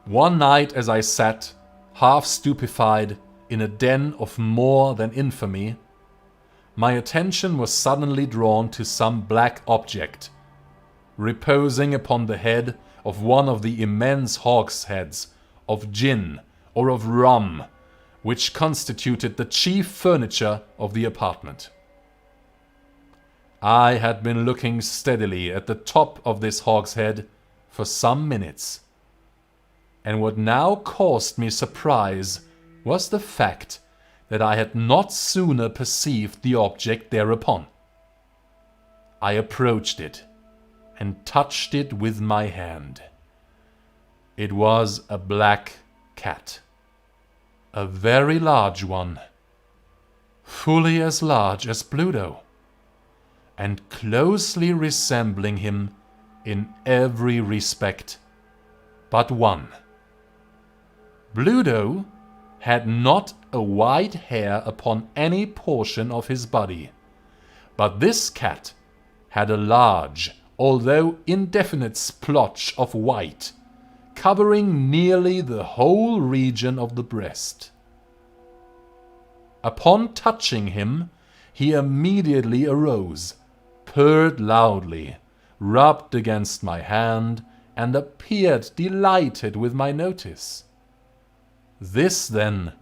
One night as I sat, half stupefied, in a den of more than infamy, my attention was suddenly drawn to some black object, reposing upon the head of one of the immense hogsheads of gin or of rum, which constituted the chief furniture of the apartment. I had been looking steadily at the top of this hogshead for some minutes, and what now caused me surprise was the fact that I had not sooner perceived the object thereupon. I approached it and touched it with my hand. It was a black cat, a very large one, fully as large as Bluto, and closely resembling him in every respect but one. Bluto had not a white hair upon any portion of his body, but this cat had a large, although indefinite splotch of white, covering nearly the whole region of the breast. Upon touching him, he immediately arose, purred loudly, rubbed against my hand, and appeared delighted with my notice. This, then,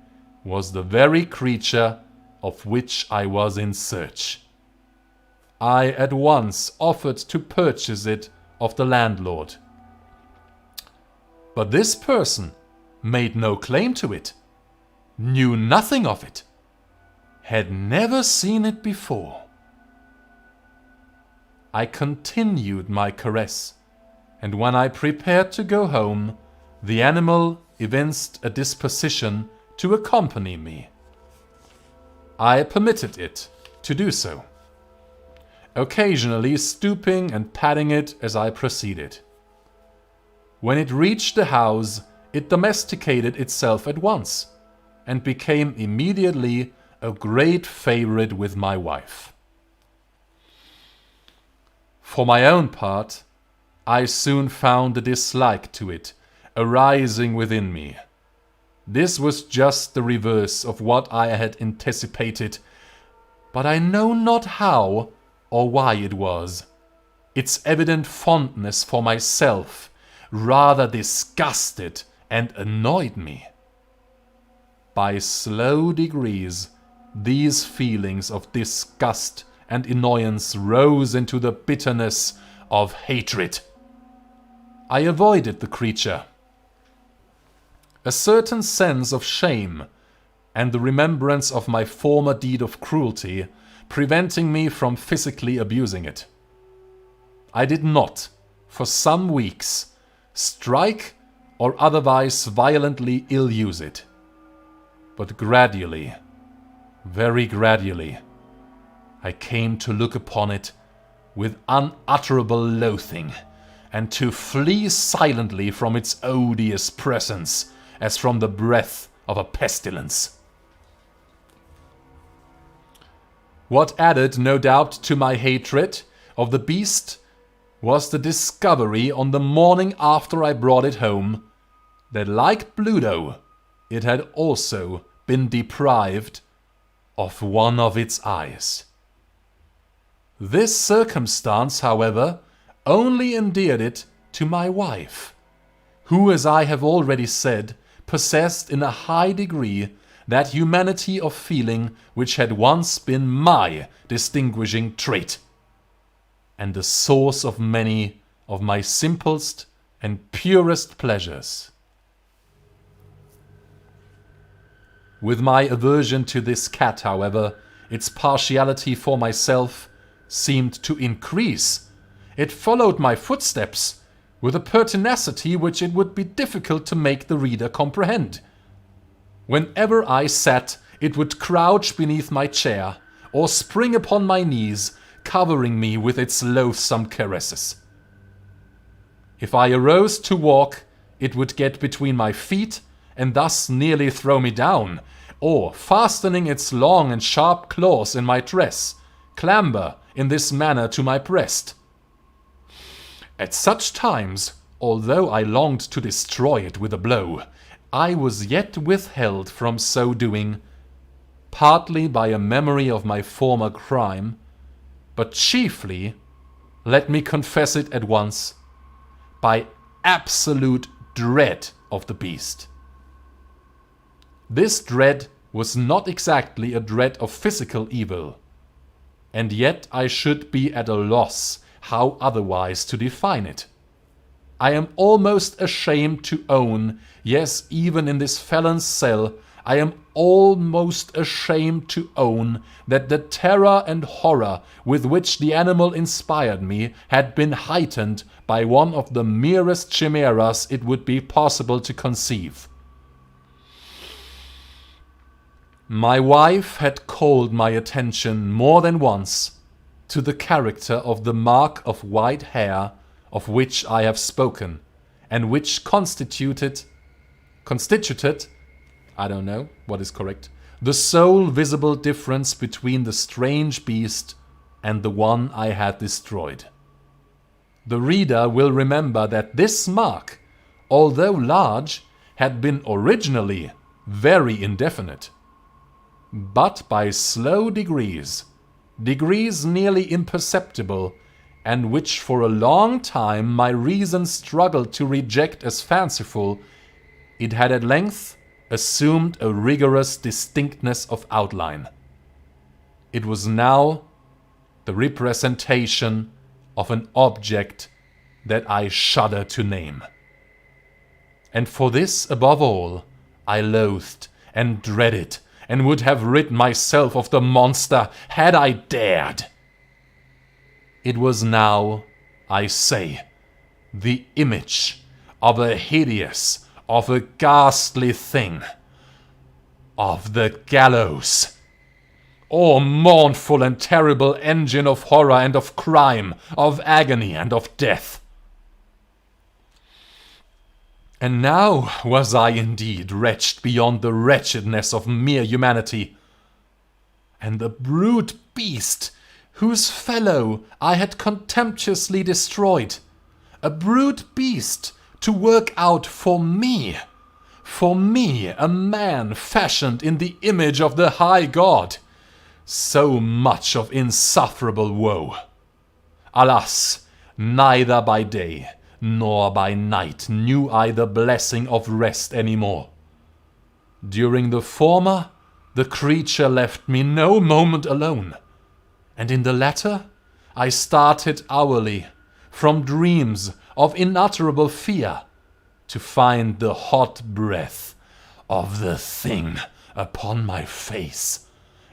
was the very creature of which I was in search. I at once offered to purchase it of the landlord. But this person made no claim to it, knew nothing of it, had never seen it before. I continued my caress, and when I prepared to go home, the animal evinced a disposition to accompany me. I permitted it to do so, occasionally stooping and patting it as I proceeded. When it reached the house, it domesticated itself at once, and became immediately a great favorite with my wife. For my own part, I soon found a dislike to it arising within me. This was just the reverse of what I had anticipated, but I know not how or why it was. Its evident fondness for myself rather disgusted and annoyed me. By slow degrees, these feelings of disgust and annoyance rose into the bitterness of hatred. I avoided the creature. A certain sense of shame and the remembrance of my former deed of cruelty preventing me from physically abusing it. I did not, for some weeks, strike or otherwise violently ill-use it. But gradually, very gradually, I came to look upon it with unutterable loathing, and to flee silently from its odious presence, as from the breath of a pestilence. What added, no doubt, to my hatred of the beast was the discovery on the morning after I brought it home that, like Bluto, it had also been deprived of one of its eyes. This circumstance, however, only endeared it to my wife, who, as I have already said, possessed in a high degree that humanity of feeling which had once been my distinguishing trait, and the source of many of my simplest and purest pleasures. With my aversion to this cat, however, its partiality for myself seemed to increase. It followed my footsteps with a pertinacity which it would be difficult to make the reader comprehend. Whenever I sat, it would crouch beneath my chair or spring upon my knees, covering me with its loathsome caresses. If I arose to walk, it would get between my feet and thus nearly throw me down, or, fastening its long and sharp claws in my dress, clamber in this manner to my breast. At such times, although I longed to destroy it with a blow, I was yet withheld from so doing, partly by a memory of my former crime, but chiefly, let me confess it at once, by absolute dread of the beast. This dread was not exactly a dread of physical evil, and yet I should be at a loss how otherwise to define it. I am almost ashamed to own, yes, even in this felon's cell, I am almost ashamed to own that the terror and horror with which the animal inspired me had been heightened by one of the merest chimeras it would be possible to conceive. My wife had called my attention more than once to the character of the mark of white hair of which I have spoken, and which constituted, I don't know what is correct, the sole visible difference between the strange beast and the one I had destroyed. The reader will remember that this mark, although large, had been originally very indefinite. But by slow degrees nearly imperceptible, and which for a long time my reason struggled to reject as fanciful, it had at length assumed a rigorous distinctness of outline. It was now the representation of an object that I shudder to name. And for this, above all, I loathed and dreaded, and would have rid myself of the monster had I dared. It was now, I say, the image of a hideous, of a ghastly thing, of the gallows. O mournful and terrible engine of horror and of crime, of agony and of death! And now was I indeed wretched beyond the wretchedness of mere humanity. And the brute beast, whose fellow I had contemptuously destroyed, a brute beast to work out for me, a man fashioned in the image of the high God, so much of insufferable woe. Alas, neither by day nor by night knew I the blessing of rest any more. During the former, the creature left me no moment alone, and in the latter I started hourly from dreams of unutterable fear to find the hot breath of the thing upon my face,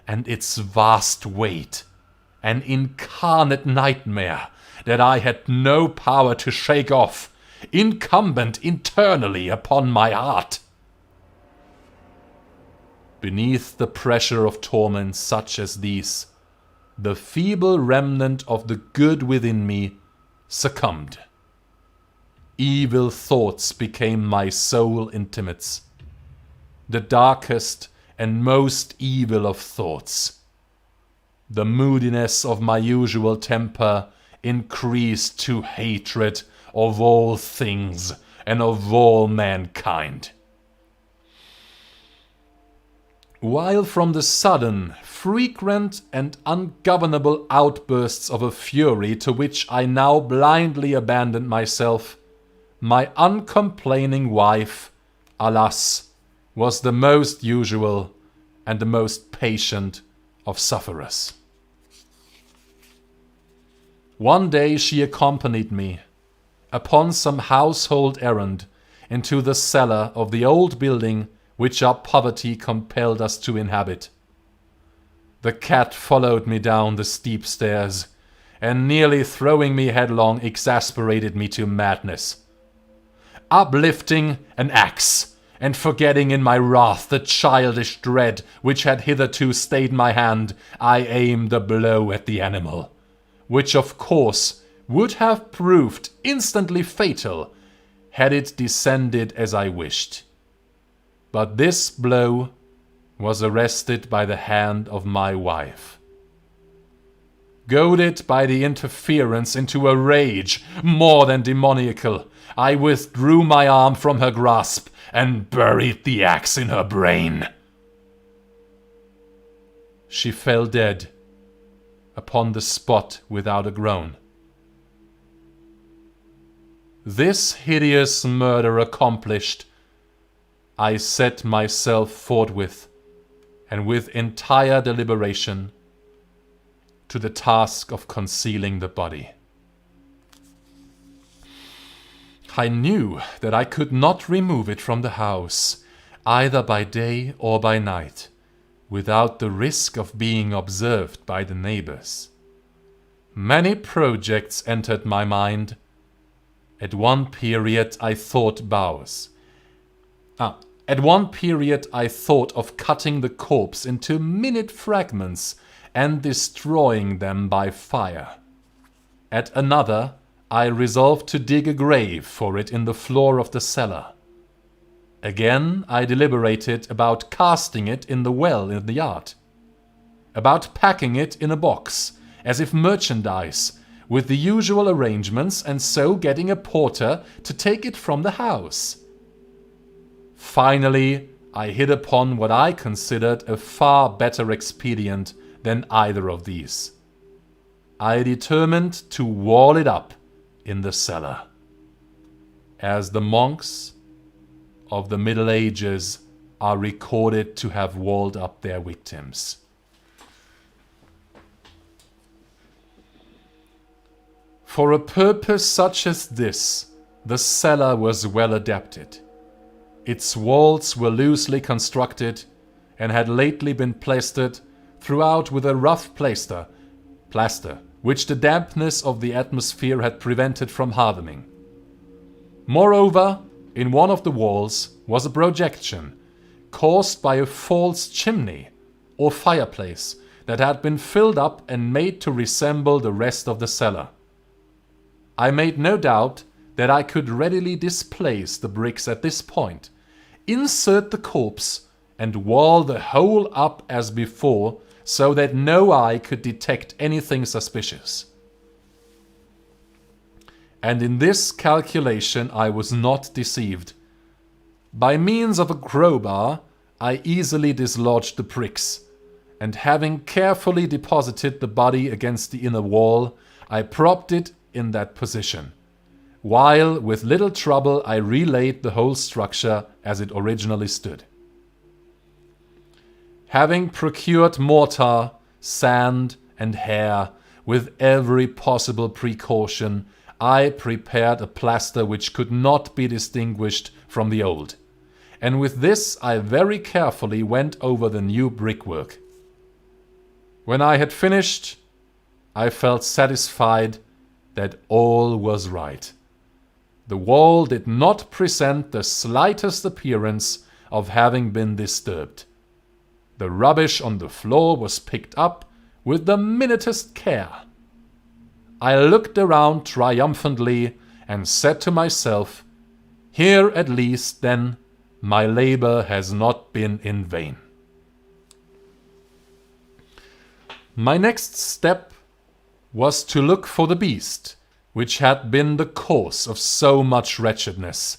and its vast weight, an incarnate nightmare that I had no power to shake off, incumbent internally upon my heart. Beneath the pressure of torments such as these, the feeble remnant of the good within me succumbed. Evil thoughts became my sole intimates, the darkest and most evil of thoughts. The moodiness of my usual temper increased to hatred of all things and of all mankind. While from the sudden, frequent and ungovernable outbursts of a fury to which I now blindly abandoned myself, my uncomplaining wife, alas, was the most usual and the most patient of sufferers. One day she accompanied me, upon some household errand, into the cellar of the old building which our poverty compelled us to inhabit. The cat followed me down the steep stairs, and nearly throwing me headlong exasperated me to madness. Uplifting an axe, and forgetting in my wrath the childish dread which had hitherto stayed my hand, I aimed a blow at the animal, which of course would have proved instantly fatal had it descended as I wished. But this blow was arrested by the hand of my wife. Goaded by the interference into a rage more than demoniacal, I withdrew my arm from her grasp and buried the axe in her brain. She fell dead upon the spot without a groan. This hideous murder accomplished, I set myself forthwith, and with entire deliberation, to the task of concealing the body. I knew that I could not remove it from the house, either by day or by night, without the risk of being observed by the neighbors. Many projects entered my mind. At one period I thought of cutting the corpse into minute fragments and destroying them by fire. At another, I resolved to dig a grave for it in the floor of the cellar. Again, I deliberated about casting it in the well in the yard, about packing it in a box, as if merchandise, with the usual arrangements, and so getting a porter to take it from the house. Finally, I hit upon what I considered a far better expedient than either of these. I determined to wall it up in the cellar, as the monks of the Middle Ages are recorded to have walled up their victims. For a purpose such as this, the cellar was well adapted. Its walls were loosely constructed and had lately been plastered throughout with a rough plaster, which the dampness of the atmosphere had prevented from hardening. Moreover, in one of the walls was a projection, caused by a false chimney or fireplace that had been filled up and made to resemble the rest of the cellar. I made no doubt that I could readily displace the bricks at this point, insert the corpse, and wall the whole up as before, so that no eye could detect anything suspicious. And in this calculation I was not deceived. By means of a crowbar, I easily dislodged the bricks, and having carefully deposited the body against the inner wall, I propped it in that position, while with little trouble I relaid the whole structure as it originally stood. Having procured mortar, sand, and hair with every possible precaution, I prepared a plaster which could not be distinguished from the old, and with this I very carefully went over the new brickwork. When I had finished, I felt satisfied that all was right. The wall did not present the slightest appearance of having been disturbed. The rubbish on the floor was picked up with the minutest care. I looked around triumphantly and said to myself, "Here at least, then, my labor has not been in vain." My next step was to look for the beast which had been the cause of so much wretchedness,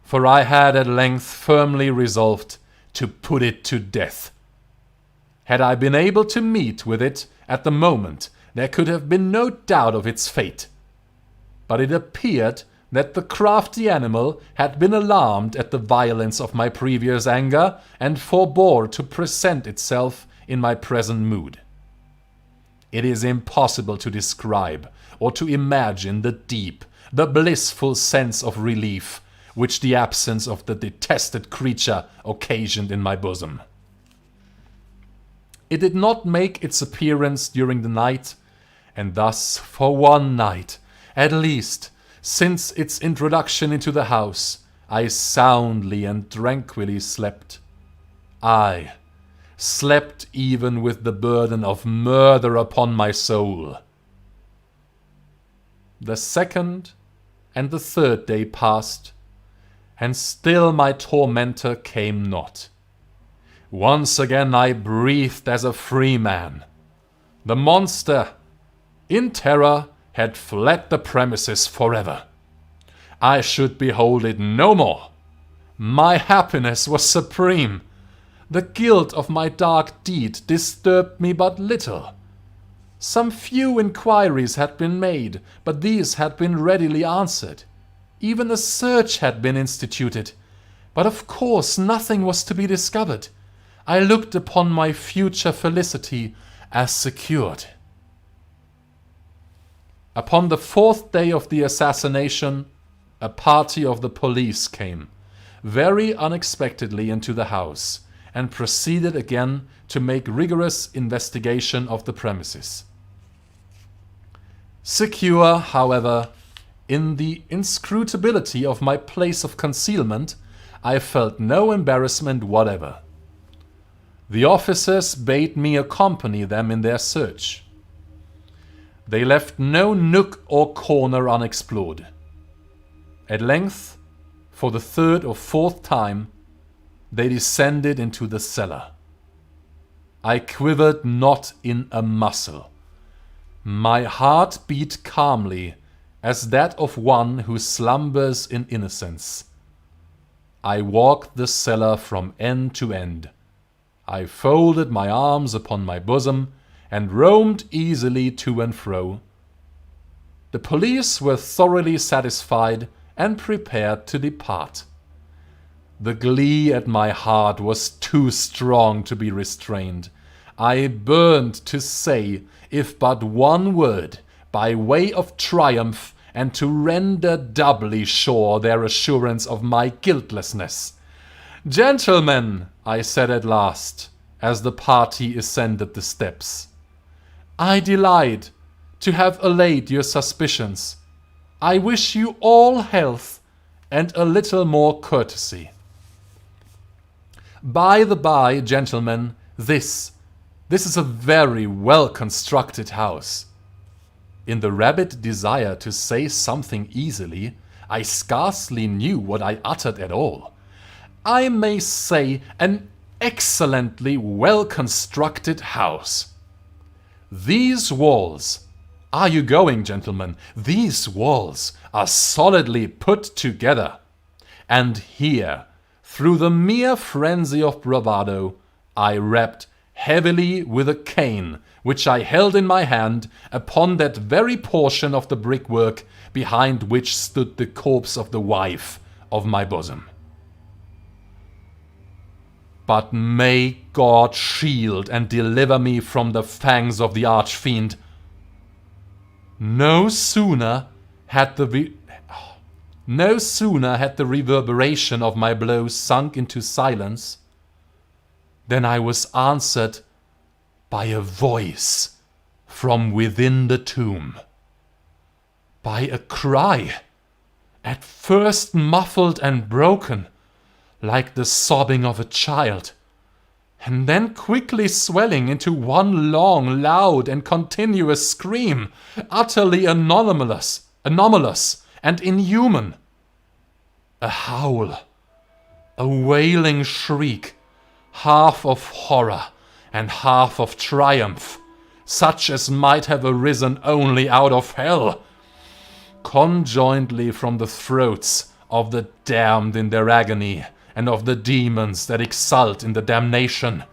for I had at length firmly resolved to put it to death. Had I been able to meet with it at the moment, there could have been no doubt of its fate. But it appeared that the crafty animal had been alarmed at the violence of my previous anger and forbore to present itself in my present mood. It is impossible to describe or to imagine the deep, the blissful sense of relief which the absence of the detested creature occasioned in my bosom. It did not make its appearance during the night, and thus, for one night, at least, since its introduction into the house, I soundly and tranquilly slept. I slept even with the burden of murder upon my soul. The second and the third day passed, and still my tormentor came not. Once again I breathed as a free man. The monster, in terror, had fled the premises forever. I should behold it no more. My happiness was supreme. The guilt of my dark deed disturbed me but little. Some few inquiries had been made, but these had been readily answered. Even a search had been instituted, but of course nothing was to be discovered. I looked upon my future felicity as secured. Upon the fourth day of the assassination, a party of the police came, very unexpectedly, into the house, and proceeded again to make rigorous investigation of the premises. Secure, however, in the inscrutability of my place of concealment, I felt no embarrassment whatever. The officers bade me accompany them in their search. They left no nook or corner unexplored. At length, for the third or fourth time, they descended into the cellar. I quivered not in a muscle. My heart beat calmly as that of one who slumbers in innocence. I walked the cellar from end to end. I folded my arms upon my bosom and roamed easily to and fro. The police were thoroughly satisfied and prepared to depart. The glee at my heart was too strong to be restrained. I burned to say, if but one word, by way of triumph, and to render doubly sure their assurance of my guiltlessness. "Gentlemen," I said at last, as the party ascended the steps, "I delight to have allayed your suspicions. I wish you all health and a little more courtesy. By the by, gentlemen, this is a very well-constructed house." In the rabid desire to say something easily, I scarcely knew what I uttered at all. I may say an excellently well-constructed house. These walls, are you going, gentlemen? These walls are solidly put together. And here, through the mere frenzy of bravado, I rapped heavily with a cane which I held in my hand upon that very portion of the brickwork behind which stood the corpse of the wife of my bosom. But may God shield and deliver me from the fangs of the archfiend. No sooner had the reverberation of my blows sunk into silence than I was answered by a voice from within the tomb. By a cry, at first muffled and broken, like the sobbing of a child, and then quickly swelling into one long, loud, and continuous scream, utterly anomalous and inhuman. A howl, a wailing shriek, half of horror and half of triumph, such as might have arisen only out of hell, conjointly from the throats of the damned in their agony, and of the demons that exult in the damnation.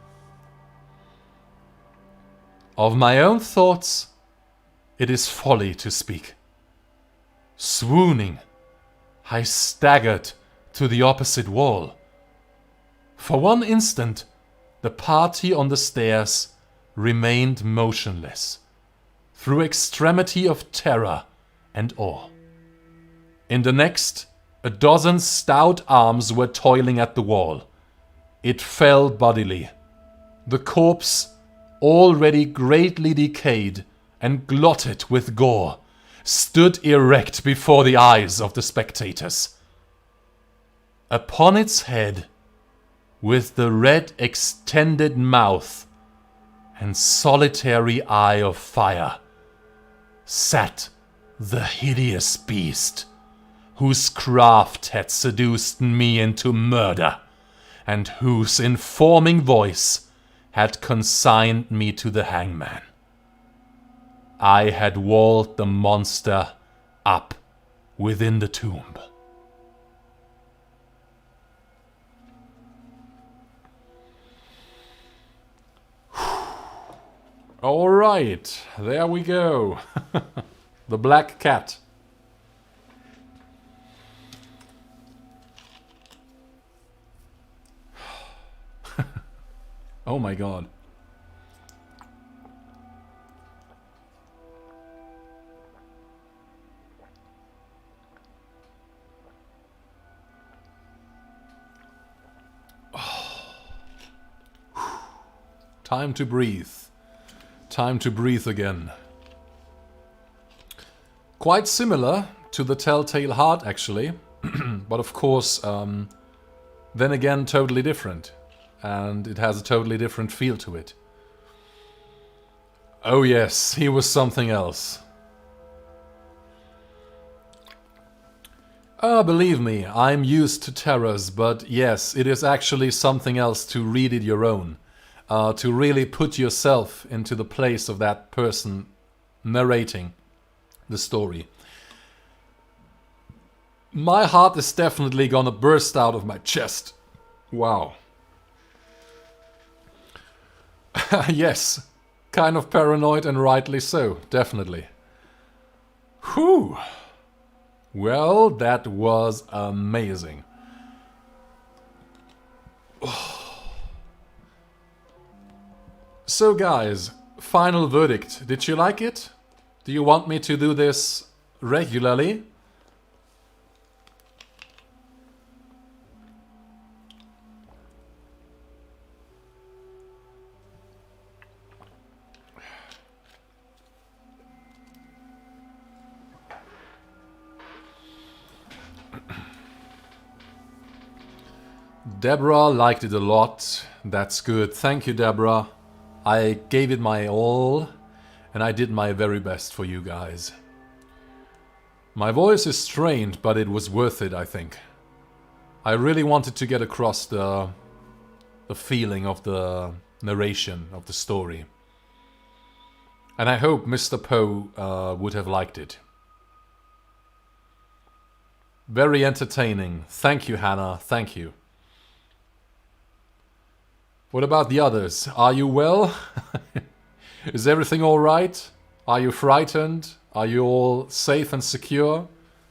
Of my own thoughts, it is folly to speak. Swooning, I staggered to the opposite wall. For one instant, the party on the stairs remained motionless, through extremity of terror and awe. In the next, a dozen stout arms were toiling at the wall. It fell bodily. The corpse, already greatly decayed and glotted with gore, stood erect before the eyes of the spectators. Upon its head, with the red extended mouth and solitary eye of fire, sat the hideous beast whose craft had seduced me into murder, and whose informing voice had consigned me to the hangman. I had walled the monster up within the tomb. All right, there we go. The Black Cat. Oh my god. Time to breathe. Time to breathe again. Quite similar to the Telltale Heart, actually. But of course, then again, totally different. And it has a totally different feel to it. Oh yes, he was something else. Believe me, I'm used to terrors, but yes, it is actually something else to read it your own. To really put yourself into the place of that person narrating the story. My heart is definitely gonna burst out of my chest. Wow. Yes, kind of paranoid and rightly so, definitely. Whew. Well, that was amazing. So guys, final verdict. Did you like it? Do you want me to do this regularly? Deborah liked it a lot. That's good. Thank you, Deborah. I gave it my all, and I did my very best for you guys. My voice is strained, but it was worth it, I think. I really wanted to get across the feeling of the narration of the story. And I hope Mr. Poe would have liked it. Very entertaining. Thank you, Hannah. Thank you. What about the others? Are you well? Is everything all right? Are you frightened? Are you all safe and secure?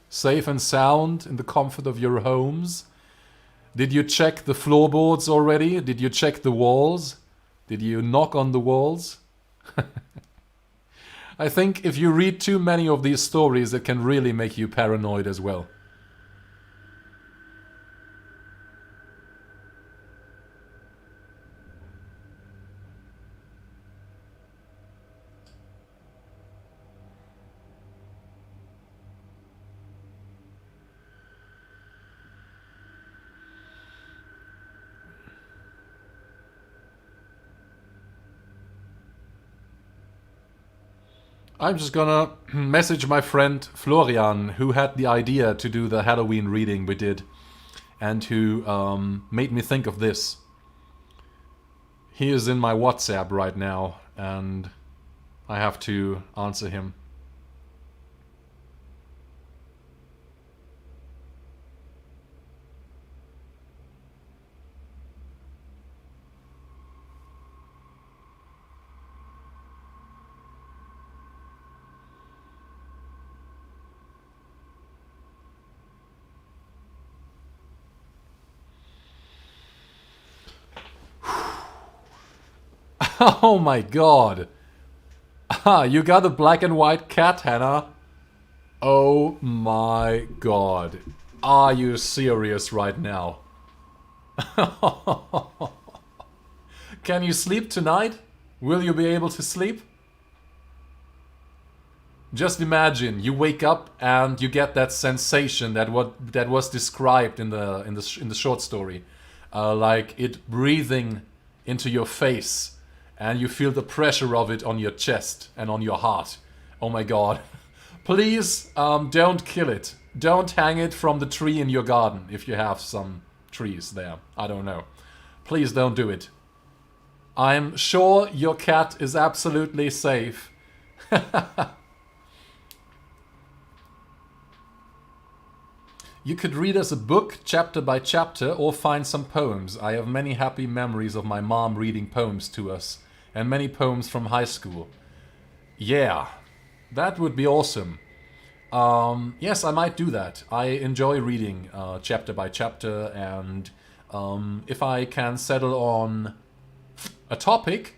Safe and sound in the comfort of your homes? Did you check the floorboards already? Did you check the walls? Did you knock on the walls? I think if you read too many of these stories, it can really make you paranoid as well. I'm just gonna message my friend Florian, who had the idea to do the Halloween reading we did, and who made me think of this. He is in my WhatsApp right now, and I have to answer him. Oh my god. Ah, you got a black and white cat, Hannah? Oh my god. Are you serious right now? Can you sleep tonight? Will you be able to sleep? Just imagine you wake up and you get that sensation that was described in the short story, like it breathing into your face, and you feel the pressure of it on your chest and on your heart. Oh my god! Please don't kill it. Don't hang it from the tree in your garden if you have some trees there. I don't know. Please don't do it. I'm sure your cat is absolutely safe. You could read us a book, chapter by chapter, or find some poems. I have many happy memories of my mom reading poems to us, and many poems from high school. Yeah, that would be awesome. Yes, I might do that. I enjoy reading chapter by chapter, and if I can settle on a topic,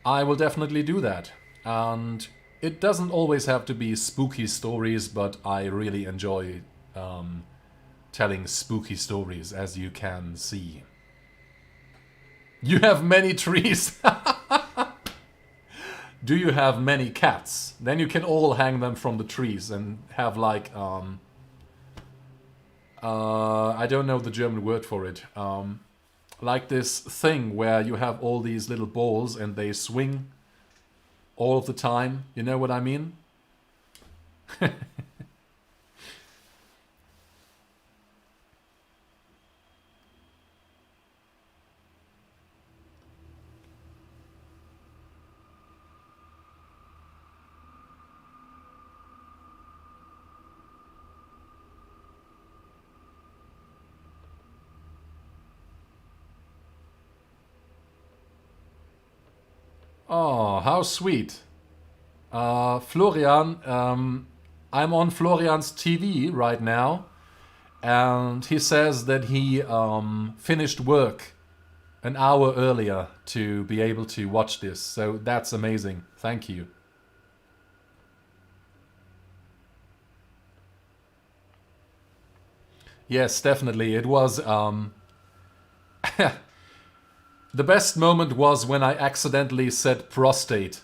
I will definitely do that. And it doesn't always have to be spooky stories, but I really enjoy telling spooky stories, as you can see. You have many trees. Do you have many cats? Then you can all hang them from the trees and have like I don't know the German word for it. Like this thing where you have all these little balls and they swing all of the time. You know what I mean? Oh, how sweet. Florian, I'm on Florian's TV right now, and he says that he finished work an hour earlier to be able to watch this. So that's amazing. Thank you. Yes, definitely. It was... The best moment was when I accidentally said prostate.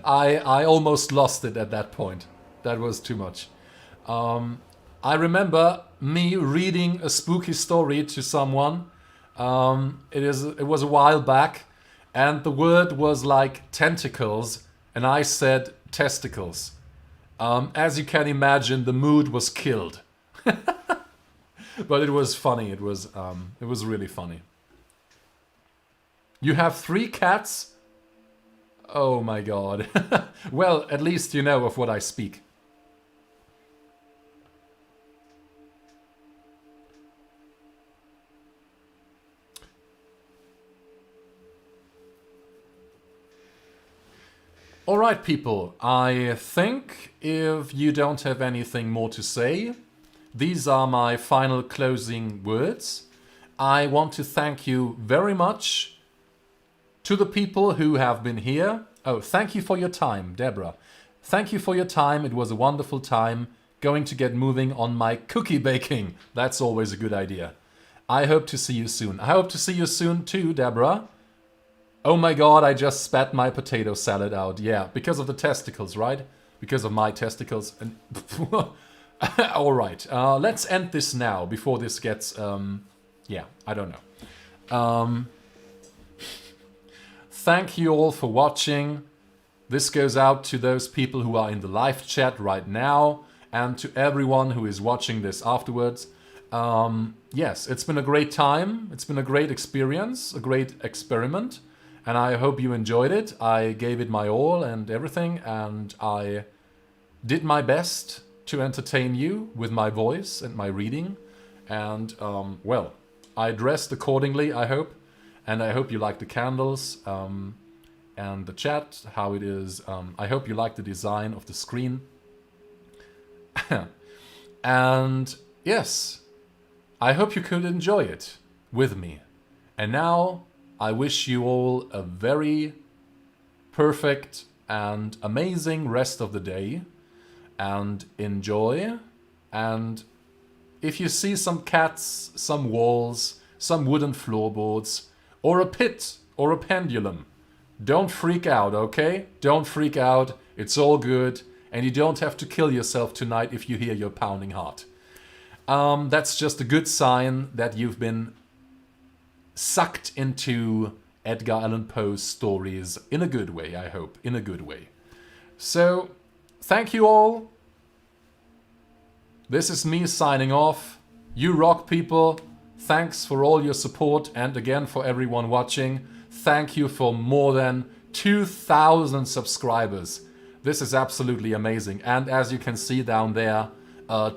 I almost lost it at that point. That was too much. I remember me reading a spooky story to someone. It was a while back, and the word was like tentacles, and I said testicles. As you can imagine, the mood was killed. But it was funny. It was really funny. You have 3 cats? Oh my god. Well, at least you know of what I speak. Alright people, I think if you don't have anything more to say, these are my final closing words. I want to thank you very much to the people who have been here. Oh, thank you for your time, Deborah. Thank you for your time. It was a wonderful time going to get moving on my cookie baking. That's always a good idea. I hope to see you soon. I hope to see you soon too, Deborah. Oh my god, I just spat my potato salad out. Yeah, because of the testicles, right? Because of my testicles. And Alright, let's end this now before this gets, yeah, I don't know. Thank you all for watching. This goes out to those people who are in the live chat right now and to everyone who is watching this afterwards. Yes, it's been a great time. It's been a great experience, a great experiment. And I hope you enjoyed it. I gave it my all and everything, and I did my best to entertain you with my voice and my reading. And, well, I dressed accordingly, I hope. And I hope you like the candles and the chat, how it is. I hope you like the design of the screen. And, yes, I hope you could enjoy it with me. And now, I wish you all a very perfect and amazing rest of the day, and enjoy. And if you see some cats, some walls, some wooden floorboards, or a pit, or a pendulum, don't freak out, okay? Don't freak out, it's all good, and you don't have to kill yourself tonight if you hear your pounding heart. That's just a good sign that you've been sucked into Edgar Allan Poe's stories in a good way, I hope, in a good way. So, thank you all. This is me signing off. You rock, people. Thanks for all your support, and again for everyone watching. Thank you for more than 2,000 subscribers. This is absolutely amazing. And as you can see down there,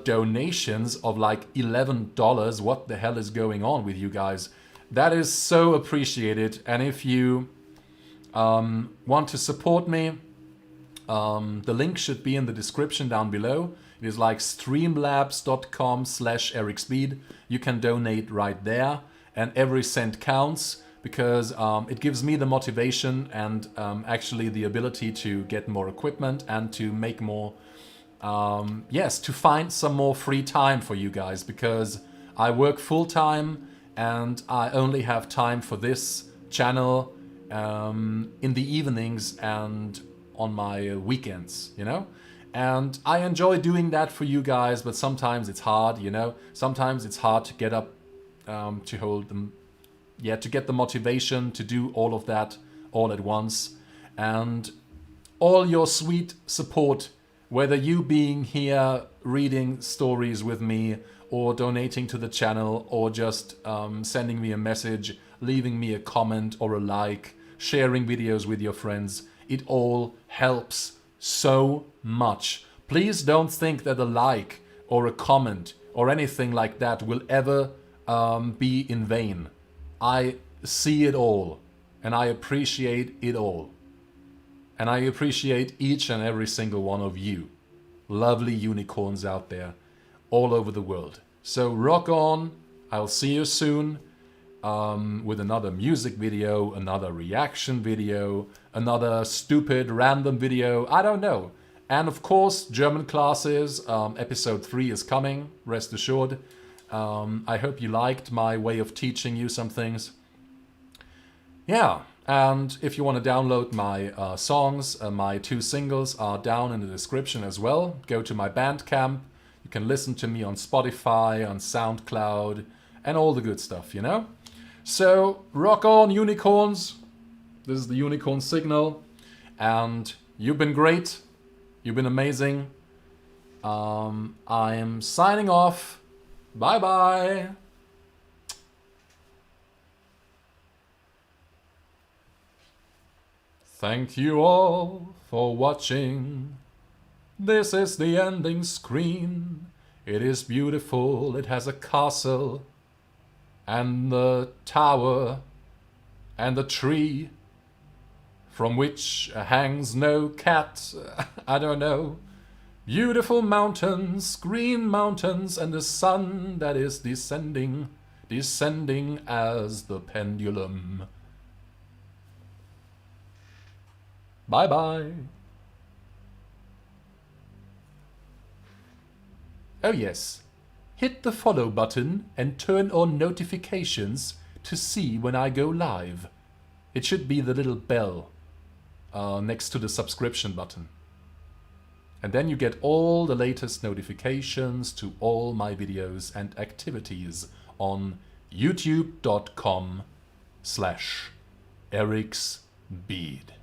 donations of like $11. What the hell is going on with you guys? That is so appreciated. And if you want to support me, the link should be in the description down below. It is like streamlabs.com/ericspeed. You can donate right there, and every cent counts, because it gives me the motivation and actually the ability to get more equipment and to make more, yes, to find some more free time for you guys, because I work full-time and I only have time for this channel in the evenings and on my weekends, you know? And I enjoy doing that for you guys, but sometimes it's hard, you know? Sometimes it's hard to get up, to hold them, yeah, to get the motivation to do all of that all at once. And all your sweet support, whether you being here reading stories with me, or donating to the channel, or just sending me a message, leaving me a comment or a like, sharing videos with your friends, it all helps so much. Please don't think that a like or a comment or anything like that will ever be in vain. I see it all, and I appreciate it all. And I appreciate each and every single one of you, lovely unicorns out there, all over the world. So rock on. I'll see you soon with another music video, another reaction video, another stupid random video, I don't know. And of course, German classes, episode 3 is coming, rest assured. I hope you liked my way of teaching you some things. Yeah, and if you want to download my songs, my 2 singles are down in the description as well. Go to my Bandcamp. You can listen to me on Spotify, on SoundCloud, and all the good stuff, you know? So, rock on, unicorns. This is the unicorn signal. And you've been great. You've been amazing. I am signing off. Bye-bye. Thank you all for watching. This is the ending screen. It is beautiful. It has a castle and the tower and the tree from which hangs no cat. I don't know. Beautiful mountains, green mountains, and the sun that is descending, descending as the pendulum. Bye-bye. Oh yes, hit the follow button and turn on notifications to see when I go live. It should be the little bell next to the subscription button. And then you get all the latest notifications to all my videos and activities on youtube.com/ericsbead.